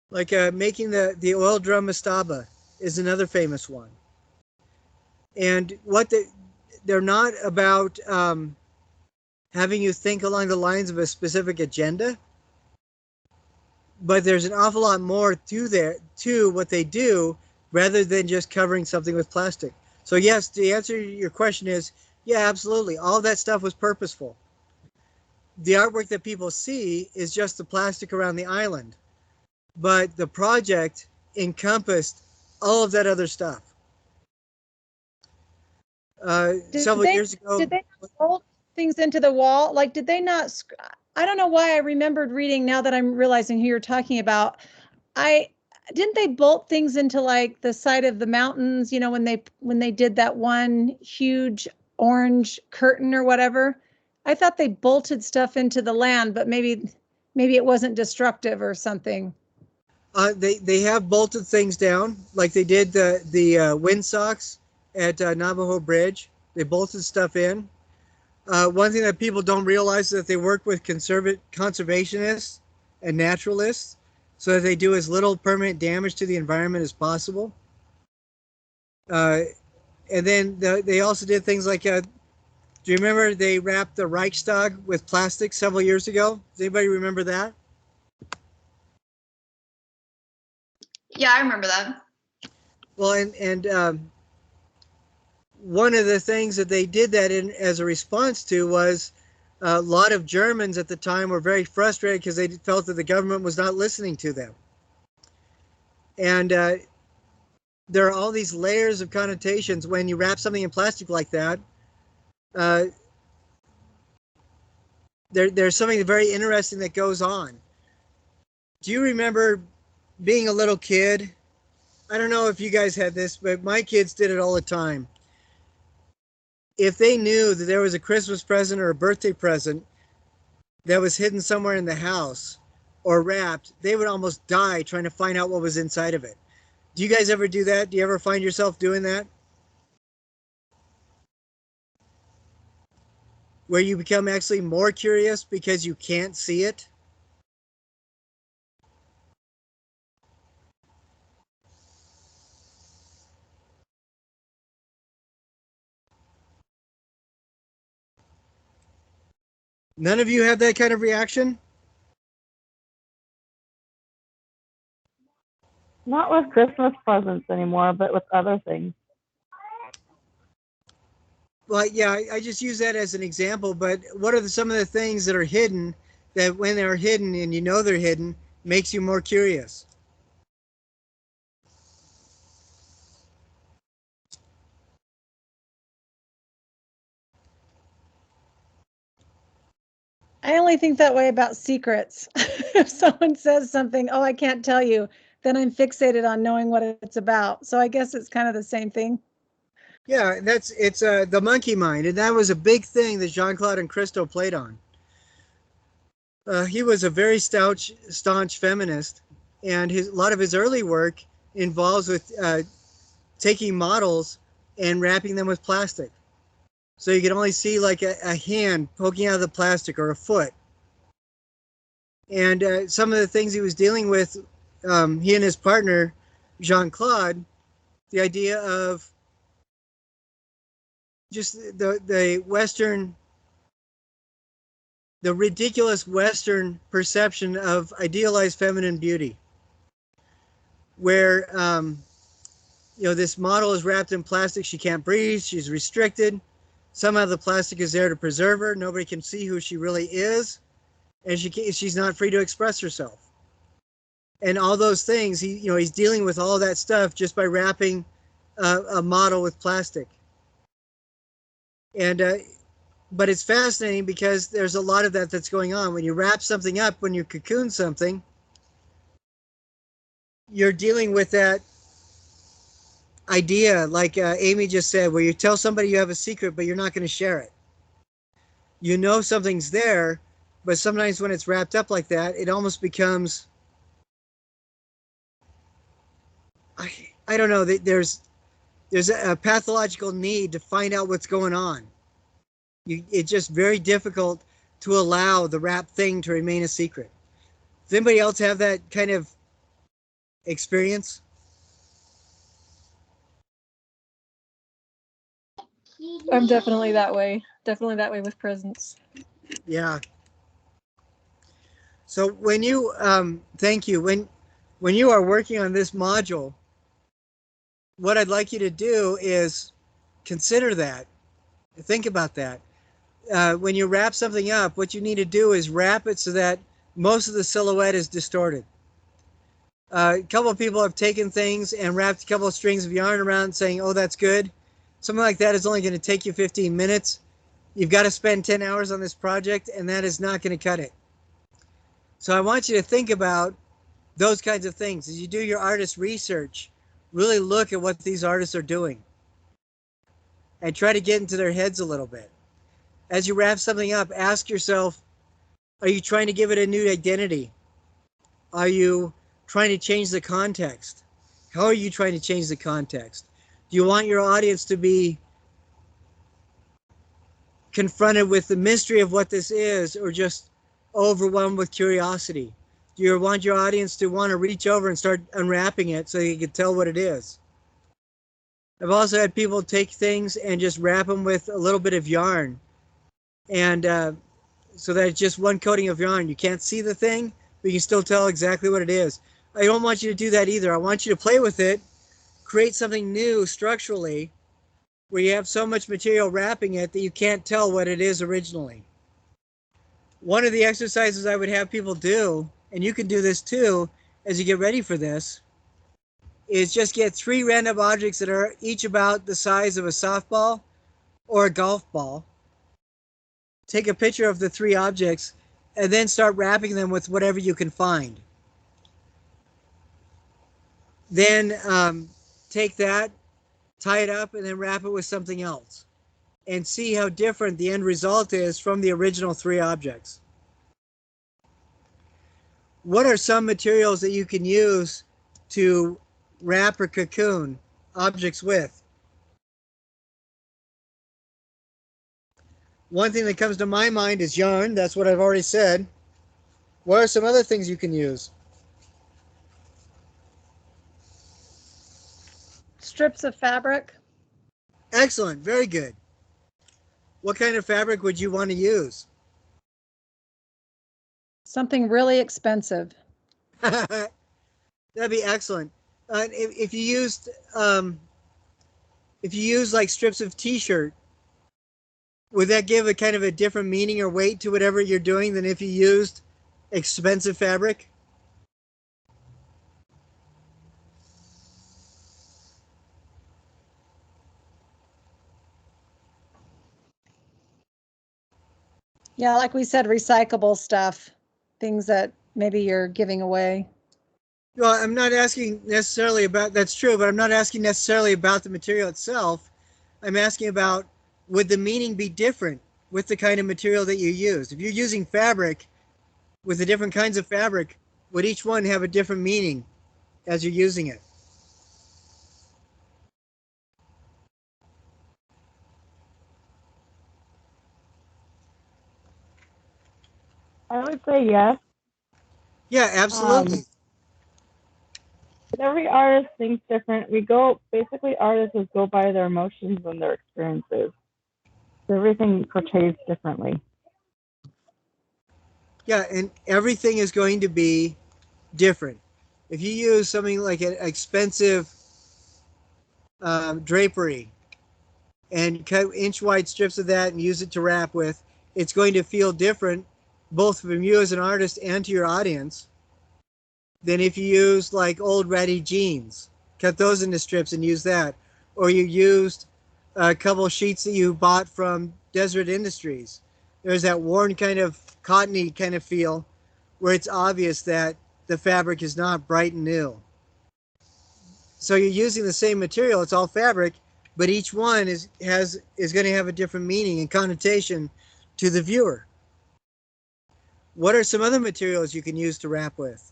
Like making the oil drum mastaba is another famous one. And they're not about having you think along the lines of a specific agenda, but there's an awful lot more to what they do rather than just covering something with plastic. So yes, the answer to your question is, yeah, absolutely. All that stuff was purposeful. the artwork that people see is just the plastic around the island, but the project encompassed all of that other stuff. Several years ago, did they bolt things into the wall? Like, did they not? I don't know why I remembered reading. Now that I'm realizing who you're talking about, didn't they bolt things into like the side of the mountains? You know, when they did that one huge orange curtain or whatever. I thought they bolted stuff into the land, but maybe it wasn't destructive or something. They have bolted things down, like they did the windsocks at Navajo Bridge. They bolted stuff in. One thing that people don't realize is that they work with conservationists and naturalists, so that they do as little permanent damage to the environment as possible. And then they also did things like, do you remember they wrapped the Reichstag with plastic several years ago? Does anybody remember that? Yeah, I remember that. Well, and one of the things that they did that in as a response to was a lot of Germans at the time were very frustrated because they felt that the government was not listening to them. And there are all these layers of connotations when you wrap something in plastic like that. There's something very interesting that goes on. Do you remember being a little kid? I don't know if you guys had this, but my kids did it all the time. If they knew that there was a Christmas present or a birthday present that was hidden somewhere in the house or wrapped, they would almost die trying to find out what was inside of it. Do you guys ever do that? Do you ever find yourself doing that? Where you become actually more curious because you can't see it? None of you have that kind of reaction? Not with Christmas presents anymore, but with other things. Well, yeah, I just use that as an example, but what are some of the things that are hidden that when they're hidden and you know they're hidden, makes you more curious? I only think that way about secrets. If someone says something, oh, I can't tell you, then I'm fixated on knowing what it's about. So I guess it's kind of the same thing. Yeah, it's the monkey mind, and that was a big thing that Jeanne Claude and Christo played on. He was a very staunch feminist, and a lot of his early work involves with taking models and wrapping them with plastic. So you can only see like a hand poking out of the plastic or a foot. And some of the things he was dealing with, he and his partner, Jeanne Claude, the idea of just the Western, the ridiculous Western perception of idealized feminine beauty, where this model is wrapped in plastic. She can't breathe. She's restricted. Somehow the plastic is there to preserve her. Nobody can see who she really is, and she's not free to express herself. And all those things, he's dealing with all that stuff just by wrapping a model with plastic. And but it's fascinating because there's a lot of that's going on. When you wrap something up, when you cocoon something, you're dealing with that idea, like Amy just said, where you tell somebody you have a secret, but you're not going to share it. You know something's there, but sometimes when it's wrapped up like that, it almost becomes, I don't know, there's a pathological need to find out what's going on. It's just very difficult to allow the wrapped thing to remain a secret. Does anybody else have that kind of experience? I'm definitely that way. Definitely that way with presents. Yeah. So when you, thank you. When you are working on this module, what I'd like you to do is consider that. Think about that. when you wrap something up, what you need to do is wrap it so that most of the silhouette is distorted. A couple of people have taken things and wrapped a couple of strings of yarn around saying, oh, that's good. Something like that is only going to take you 15 minutes. You've got to spend 10 hours on this project, and that is not going to cut it. So I want you to think about those kinds of things. As you do your artist research, really look at what these artists are doing and try to get into their heads a little bit. As you wrap something up, ask yourself, are you trying to give it a new identity? Are you trying to change the context? How are you trying to change the context? Do you want your audience to be confronted with the mystery of what this is, or just overwhelmed with curiosity? Do you want your audience to want to reach over and start unwrapping it so you can tell what it is? I've also had people take things and just wrap them with a little bit of yarn, and so that it's just one coating of yarn. You can't see the thing, but you can still tell exactly what it is. I don't want you to do that either. I want you to play with it, create something new structurally, where you have so much material wrapping it that you can't tell what it is originally. One of the exercises I would have people do, and you can do this too as you get ready for this, is just get 3 random objects that are each about the size of a softball or a golf ball. Take a picture of the 3 objects and then start wrapping them with whatever you can find. Then take that, tie it up, and then wrap it with something else, and see how different the end result is from the original 3 objects. What are some materials that you can use to wrap or cocoon objects with? One thing that comes to my mind is yarn. That's what I've already said. What are some other things you can use? Strips of fabric. Excellent. Very good. What kind of fabric would you want to use? Something really expensive. That'd be excellent. If you used like strips of t-shirt, would that give a kind of a different meaning or weight to whatever you're doing than if you used expensive fabric? Yeah, like we said, recyclable stuff, things that maybe you're giving away. Well, I'm not asking necessarily about, that's true, but I'm not asking necessarily about the material itself. I'm asking about, would the meaning be different with the kind of material that you use? If you're using fabric with the different kinds of fabric, would each one have a different meaning as you're using it? I would say yes. Yeah, absolutely. Every artist thinks different. Basically artists go by their emotions and their experiences. So everything portrays differently. Yeah, and everything is going to be different. If you use something like an expensive drapery and cut inch-wide strips of that and use it to wrap with, it's going to feel different both from you as an artist and to your audience than if you use like old ratty jeans, cut those into strips and use that. Or you used a couple sheets that you bought from Desert Industries. There's that worn kind of cottony kind of feel where it's obvious that the fabric is not bright and new. So you're using the same material, it's all fabric, but each one is going to have a different meaning and connotation to the viewer. What are some other materials you can use to wrap with?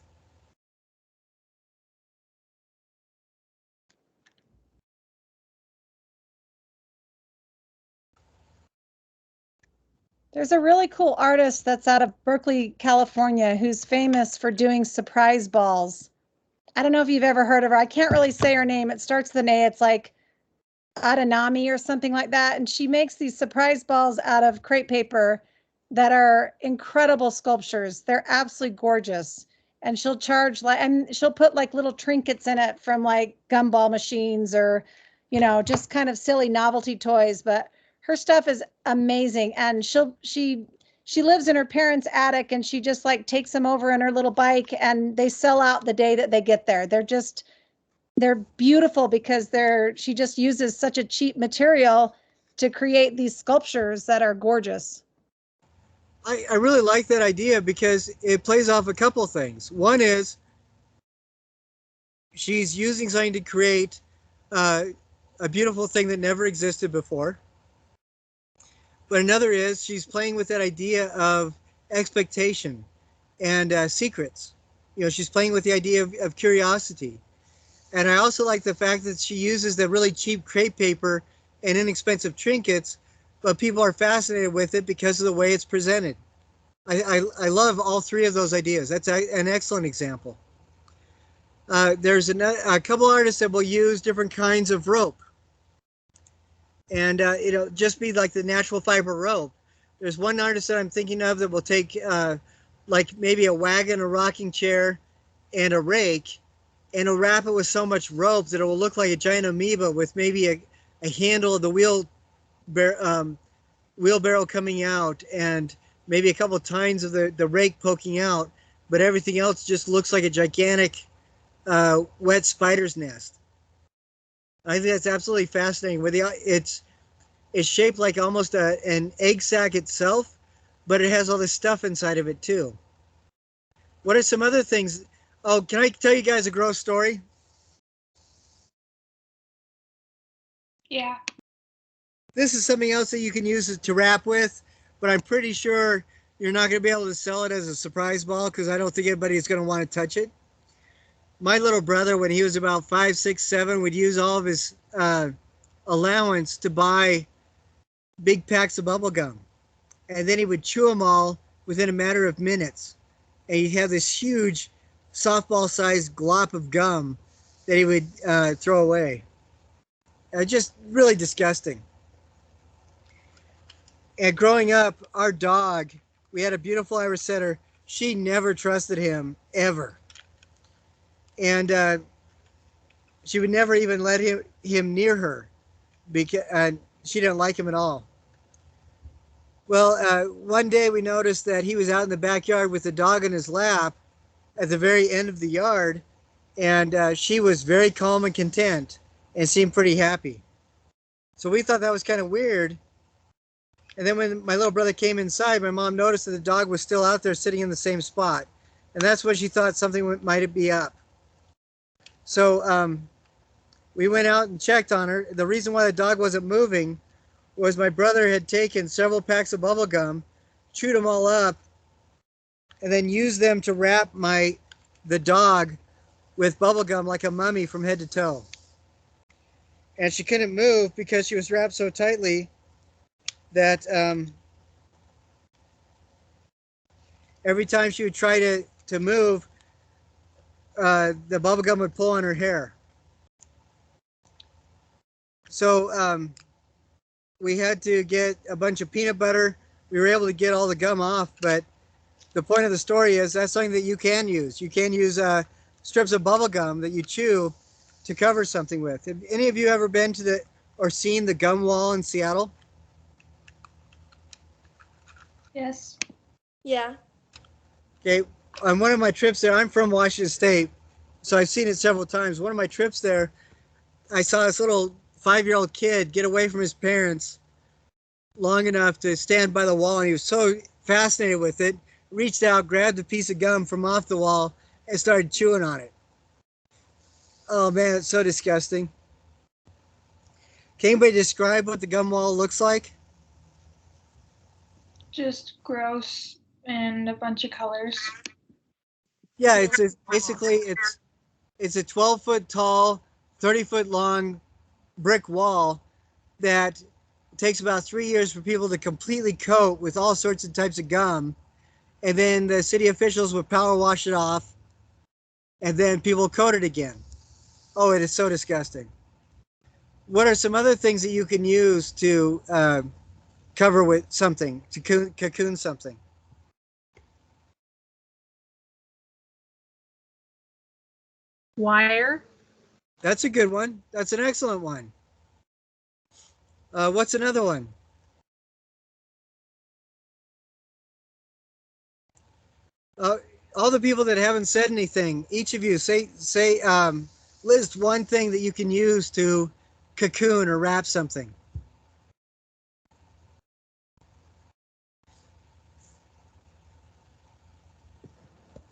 There's a really cool artist that's out of Berkeley, California, who's famous for doing surprise balls. I don't know if you've ever heard of her. I can't really say her name. It starts with an A. It's like Adanami or something like that. And she makes these surprise balls out of crepe paper that are incredible sculptures. They're absolutely gorgeous. And she'll charge and she'll put like little trinkets in it from like gumball machines or, just kind of silly novelty toys. But her stuff is amazing. And she lives in her parents' attic, and she just like takes them over on her little bike, and they sell out the day that they get there. They're beautiful because she just uses such a cheap material to create these sculptures that are gorgeous. I really like that idea because it plays off a couple things. One is she's using something to create a beautiful thing that never existed before. But another is she's playing with that idea of expectation and secrets. You know, she's playing with the idea of curiosity. And I also like the fact that she uses the really cheap crepe paper and inexpensive trinkets, but people are fascinated with it because of the way it's presented. I love all three of those ideas. That's an excellent example. There's a couple artists that will use different kinds of rope. And it'll just be like the natural fiber rope. There's one artist that I'm thinking of that will take like maybe a wagon, a rocking chair, and a rake, and it'll wrap it with so much rope that it will look like a giant amoeba with maybe a handle of the wheelbarrow coming out, and maybe a couple of tines of the rake poking out, but everything else just looks like a gigantic wet spider's nest. I think that's absolutely fascinating. It's shaped like almost an egg sac itself, but it has all this stuff inside of it too. What are some other things? Oh, can I tell you guys a gross story? Yeah. This is something else that you can use to wrap with, but I'm pretty sure you're not going to be able to sell it as a surprise ball because I don't think anybody is going to want to touch it. My little brother, when he was about 5, 6, 7, would use all of his allowance to buy big packs of bubble gum. And then he would chew them all within a matter of minutes. And he'd have this huge softball-sized glop of gum that he would throw away. Just really disgusting. And growing up, our dog, we had a beautiful Irish setter. She never trusted him, ever. And she would never even let him near her because she didn't like him at all. Well, one day we noticed that he was out in the backyard with the dog in his lap at the very end of the yard, and she was very calm and content and seemed pretty happy. So we thought that was kind of weird. And then when my little brother came inside, my mom noticed that the dog was still out there sitting in the same spot. And that's when she thought something might be up. So we went out and checked on her. The reason why the dog wasn't moving was my brother had taken several packs of bubble gum, chewed them all up, and then used them to wrap the dog with bubble gum like a mummy from head to toe. And she couldn't move because she was wrapped so tightly that every time she would try to move, the bubble gum would pull on her hair. So we had to get a bunch of peanut butter. We were able to get all the gum off, but the point of the story is that's something that you can use. You can use strips of bubble gum that you chew to cover something with. Have any of you ever been to or seen the gum wall in Seattle? Yes. Yeah. Okay, on one of my trips there, I'm from Washington State, so I've seen it several times. One of my trips there, I saw this little 5-year-old kid get away from his parents long enough to stand by the wall, and he was so fascinated with it, reached out, grabbed a piece of gum from off the wall, and started chewing on it. Oh man, it's so disgusting. Can anybody describe what the gum wall looks like? Just gross and a bunch of colors. Yeah, it's a 12-foot tall, 30-foot long brick wall that takes about 3 years for people to completely coat with all sorts of types of gum, and then the city officials would power wash it off, and then people coat it again. Oh, it is so disgusting. What are some other things that you can use to cover with something, to cocoon something? Wire. That's a good one. That's an excellent one. What's another one? Uh, all the people that haven't said anything, each of you list one thing that you can use to cocoon or wrap something.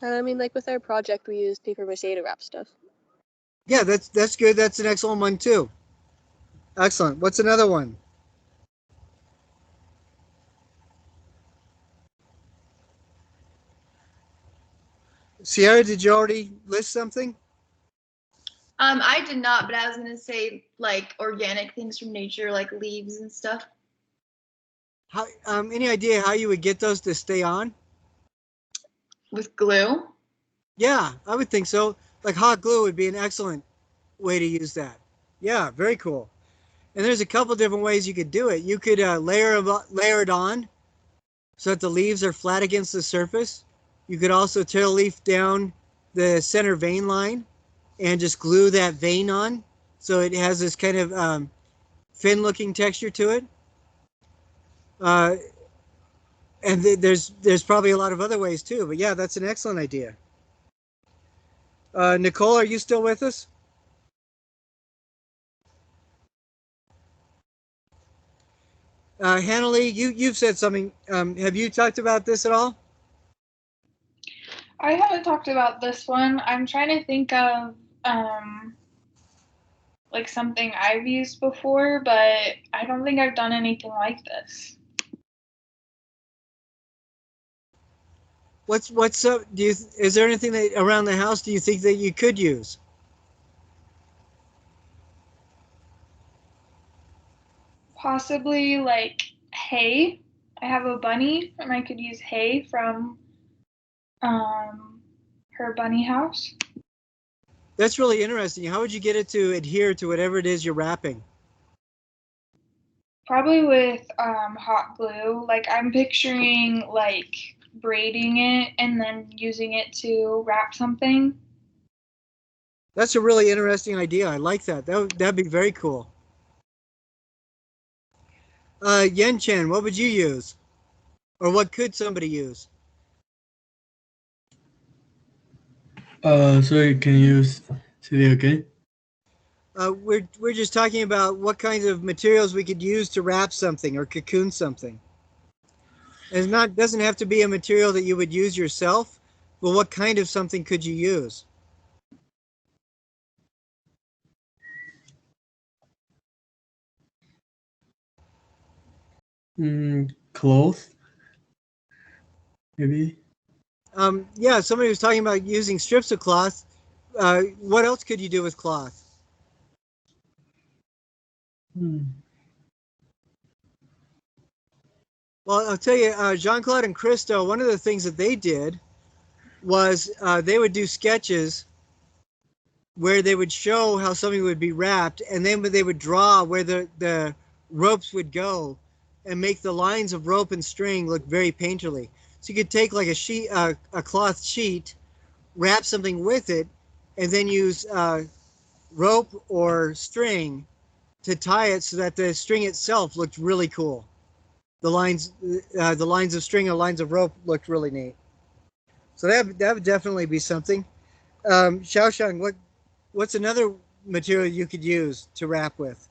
I mean, like with our project, we used paper mache to wrap stuff. Yeah, that's good. That's an excellent one too. Excellent. What's another one? Sierra, did you already list something? I did not, but I was gonna say like organic things from nature, like leaves and stuff. How, any idea how you would get those to stay on? With glue? Yeah, I would think so. Like hot glue would be an excellent way to use that. Yeah, very cool. And there's a couple different ways you could do it. You could layer it on so that the leaves are flat against the surface. You could also tear a leaf down the center vein line and just glue that vein on so it has this kind of fin-looking texture to it. And there's probably a lot of other ways too. But yeah, that's an excellent idea. Nicole, are you still with us? Hannalie, you've said something. Have you talked about this at all? I haven't talked about this one. I'm trying to think of like something I've used before, but I don't think I've done anything like this. What's up? Is there anything that around the house do you think that you could use? Possibly like hay. I have a bunny, and I could use hay from her bunny house. That's really interesting. How would you get it to adhere to whatever it is you're wrapping? Probably with hot glue. Like I'm picturing like braiding it and then using it to wrap something. That's a really interesting idea. I like that. That'd be very cool. Yen Chen, what would you use? Or what could somebody use? Sorry, can you say it again? We're just talking about what kinds of materials we could use to wrap something or cocoon something. Doesn't have to be a material that you would use yourself, but what kind of something could you use? Cloth, maybe. Yeah, somebody was talking about using strips of cloth. What else could you do with cloth? Well, I'll tell you, Jeanne Claude and Christo, one of the things that they did was they would do sketches where they would show how something would be wrapped, and then they would draw where the ropes would go and make the lines of rope and string look very painterly. So you could take like a cloth sheet, wrap something with it, and then use rope or string to tie it so that the string itself looked really cool. The lines of string or lines of rope looked really neat. So that would definitely be something. Xiaoshang, what's another material you could use to wrap with?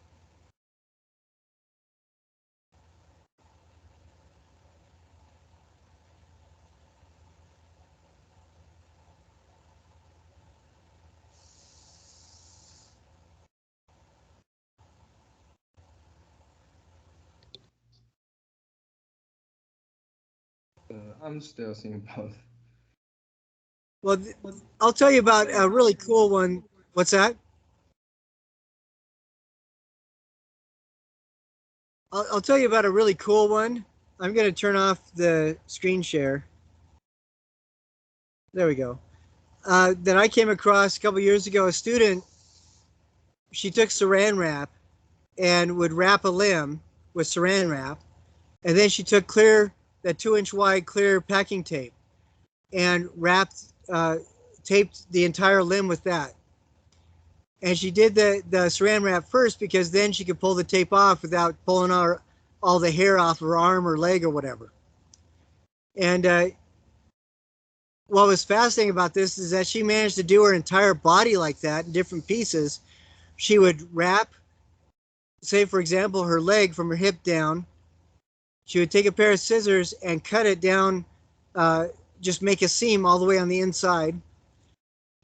I'm still thinking about. Well, I'll tell you about a really cool one. What's that? I'll tell you about a really cool one. I'm going to turn off the screen share. There we go. That I came across a couple years ago. A student, she took saran wrap and would wrap a limb with saran wrap, and then she took that 2-inch wide clear packing tape and taped the entire limb with that. And she did the saran wrap first because then she could pull the tape off without pulling all the hair off her arm or leg or whatever. And what was fascinating about this is that she managed to do her entire body like that in different pieces. She would wrap, say, for example, her leg from her hip down. She would take a pair of scissors and cut it down, just make a seam all the way on the inside.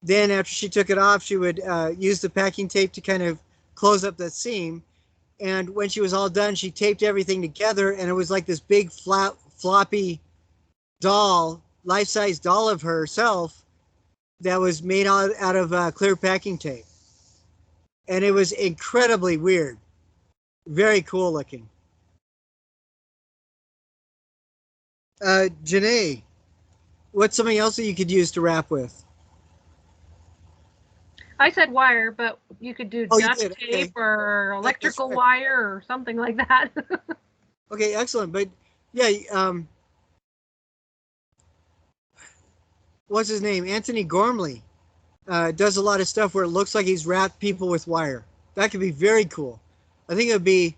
Then after she took it off, she would use the packing tape to kind of close up that seam. And when she was all done, she taped everything together, and it was like this big flat, floppy doll, life-size doll of herself that was made out of clear packing tape. And it was incredibly weird. Very cool looking. Janae, what's something else that you could use to wrap with? I said wire, but you could do Oh, you duct did? tape Okay. or electrical right. wire or something like that. Okay, excellent. But yeah, what's his name? Anthony Gormley does a lot of stuff where it looks like he's wrapped people with wire. That could be very cool. I think it would be,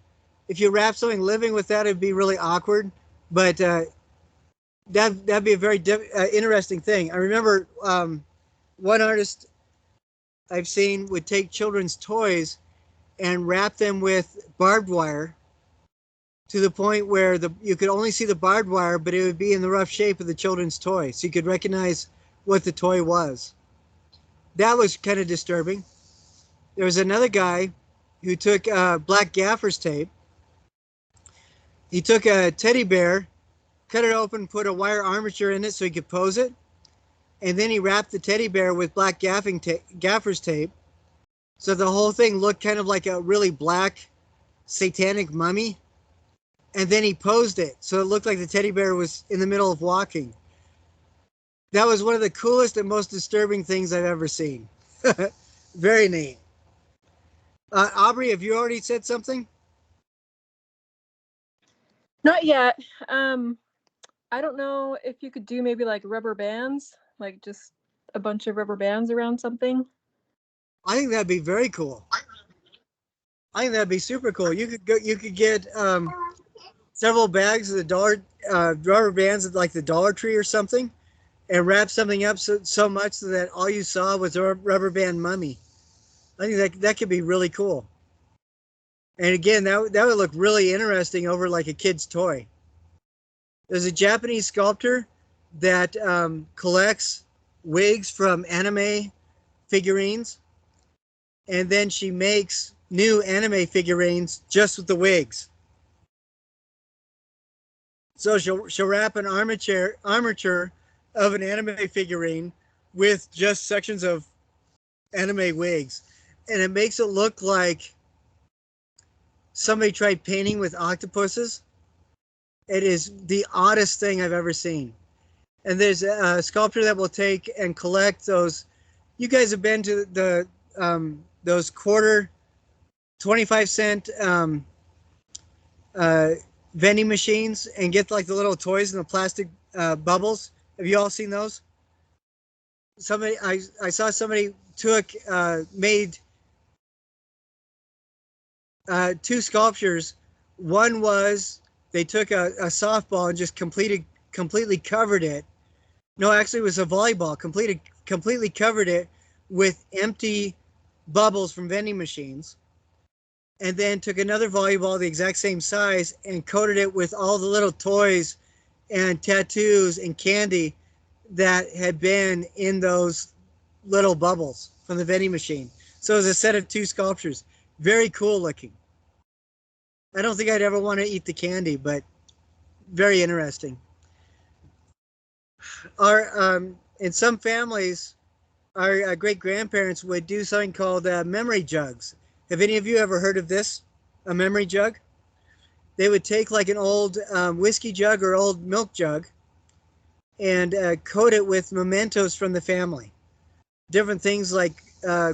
if you wrap something living with that, it'd be really awkward. But that'd be a very interesting thing. I remember one artist I've seen would take children's toys and wrap them with barbed wire to the point where you could only see the barbed wire, but it would be in the rough shape of the children's toy, so you could recognize what the toy was. That was kind of disturbing. There was another guy who took black gaffer's tape. He took a teddy bear, cut it open, put a wire armature in it so he could pose it, and then he wrapped the teddy bear with black gaffer's tape, so the whole thing looked kind of like a really black satanic mummy. And then he posed it, so it looked like the teddy bear was in the middle of walking. That was one of the coolest and most disturbing things I've ever seen. Very neat. Aubrey, have you already said something? Not yet. I don't know if you could do maybe like rubber bands, like just a bunch of rubber bands around something. I think that'd be very cool. I think that'd be super cool. You could get several bags of the rubber bands at like the Dollar Tree or something, and wrap something up so much so that all you saw was a rubber band mummy. I think that could be really cool. And again, that would look really interesting over like a kid's toy. There's a Japanese sculptor that collects wigs from anime figurines, and then she makes new anime figurines just with the wigs. So she'll wrap an armature of an anime figurine with just sections of anime wigs, and it makes it look like somebody tried painting with octopuses. It is the oddest thing I've ever seen. And there's a sculptor that will take and collect those. You guys have been to the those quarter 25-cent vending machines and get like the little toys in the plastic bubbles. Have you all seen those? I saw somebody made two sculptures. One was they took a softball and just completely covered it. No, actually, it was a volleyball. Completely covered it with empty bubbles from vending machines, and then took another volleyball the exact same size and coated it with all the little toys and tattoos and candy that had been in those little bubbles from the vending machine. So it was a set of two sculptures. Very cool looking. I don't think I'd ever want to eat the candy, but very interesting. In some families, our great grandparents would do something called memory jugs. Have any of you ever heard of this? A memory jug? They would take like an old whiskey jug or old milk jug and coat it with mementos from the family. Different things like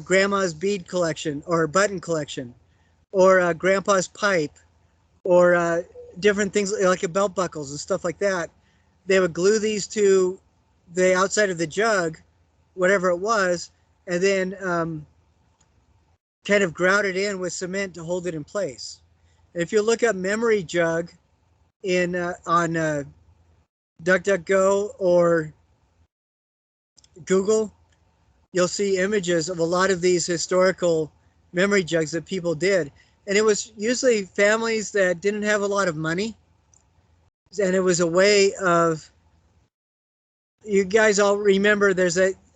grandma's bead collection or button collection, or grandpa's pipe, or different things like belt buckles and stuff like that. They would glue these to the outside of the jug, whatever it was, and then kind of grout it in with cement to hold it in place. And if you look up memory jug on DuckDuckGo or Google, you'll see images of a lot of these historical memory jugs that people did. And it was usually families that didn't have a lot of money. And it was a way of, you guys all remember,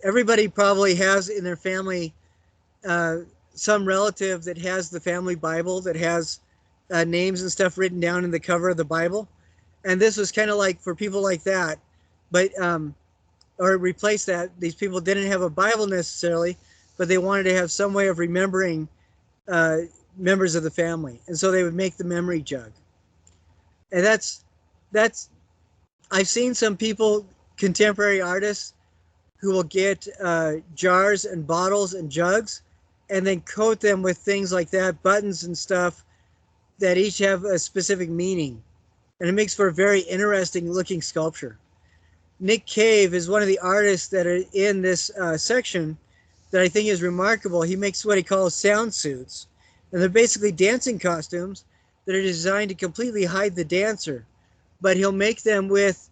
everybody probably has in their family some relative that has the family Bible that has names and stuff written down in the cover of the Bible. And this was kind of like for people like that, but or replace that. These people didn't have a Bible necessarily, but they wanted to have some way of remembering members of the family, and so they would make the memory jug. And that's I've seen some people, contemporary artists, who will get jars and bottles and jugs, and then coat them with things like that, buttons and stuff that each have a specific meaning, and it makes for a very interesting looking sculpture. Nick Cave is one of the artists that are in this section that I think is remarkable. He makes what he calls sound suits, and they're basically dancing costumes that are designed to completely hide the dancer, but he'll make them with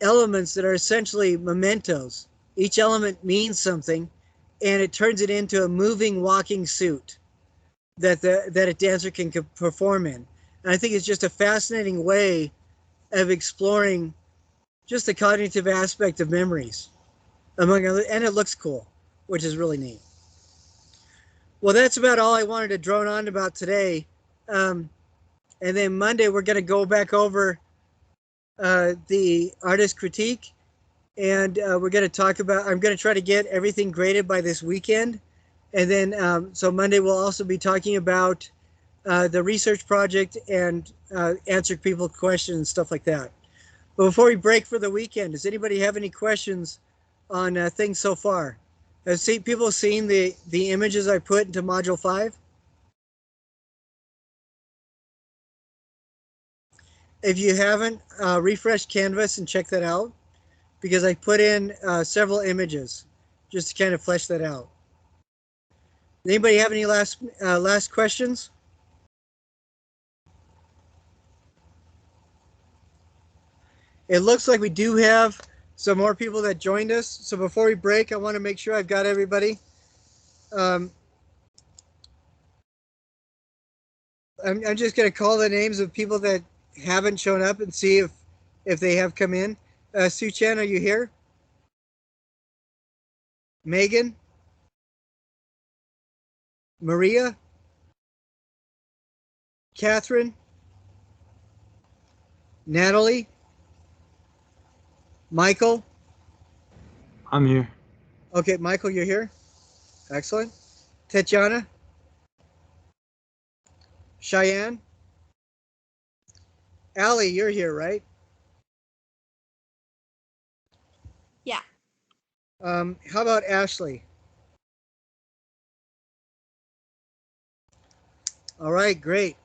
elements that are essentially mementos. Each element means something, and it turns it into a moving, walking suit that a dancer can perform in. And I think it's just a fascinating way of exploring just the cognitive aspect of memories, among other, and it looks cool, which is really neat. Well, that's about all I wanted to drone on about today. And then Monday, we're going to go back over the artist critique, and we're going to talk about, I'm going to try to get everything graded by this weekend. And then, so Monday, we'll also be talking about the research project and answer people's questions and stuff like that. But before we break for the weekend, does anybody have any questions on things so far? Have people seen the images I put into Module 5? If you haven't, refresh Canvas and check that out, because I put in several images just to kind of flesh that out. Anybody have any last questions? It looks like we do have some more people that joined us. So before we break, I want to make sure I've got everybody. I'm just going to call the names of people that haven't shown up and see if they have come in. Sue Chan, are you here? Megan? Maria? Catherine? Natalie? Michael? I'm here. Okay, Michael, you're here. Excellent. Tatiana? Cheyenne? Allie, you're here, right? Yeah. How about Ashley? All right, great.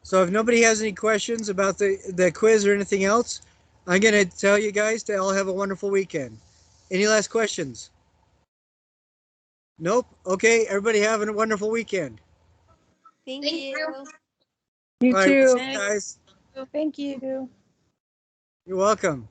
So if nobody has any questions about the quiz or anything else, I'm going to tell you guys to all have a wonderful weekend. Any last questions? Nope. Okay, everybody have a wonderful weekend. Thank Thank you. you. You All right, too. we'll see you guys. Thank you. You're welcome.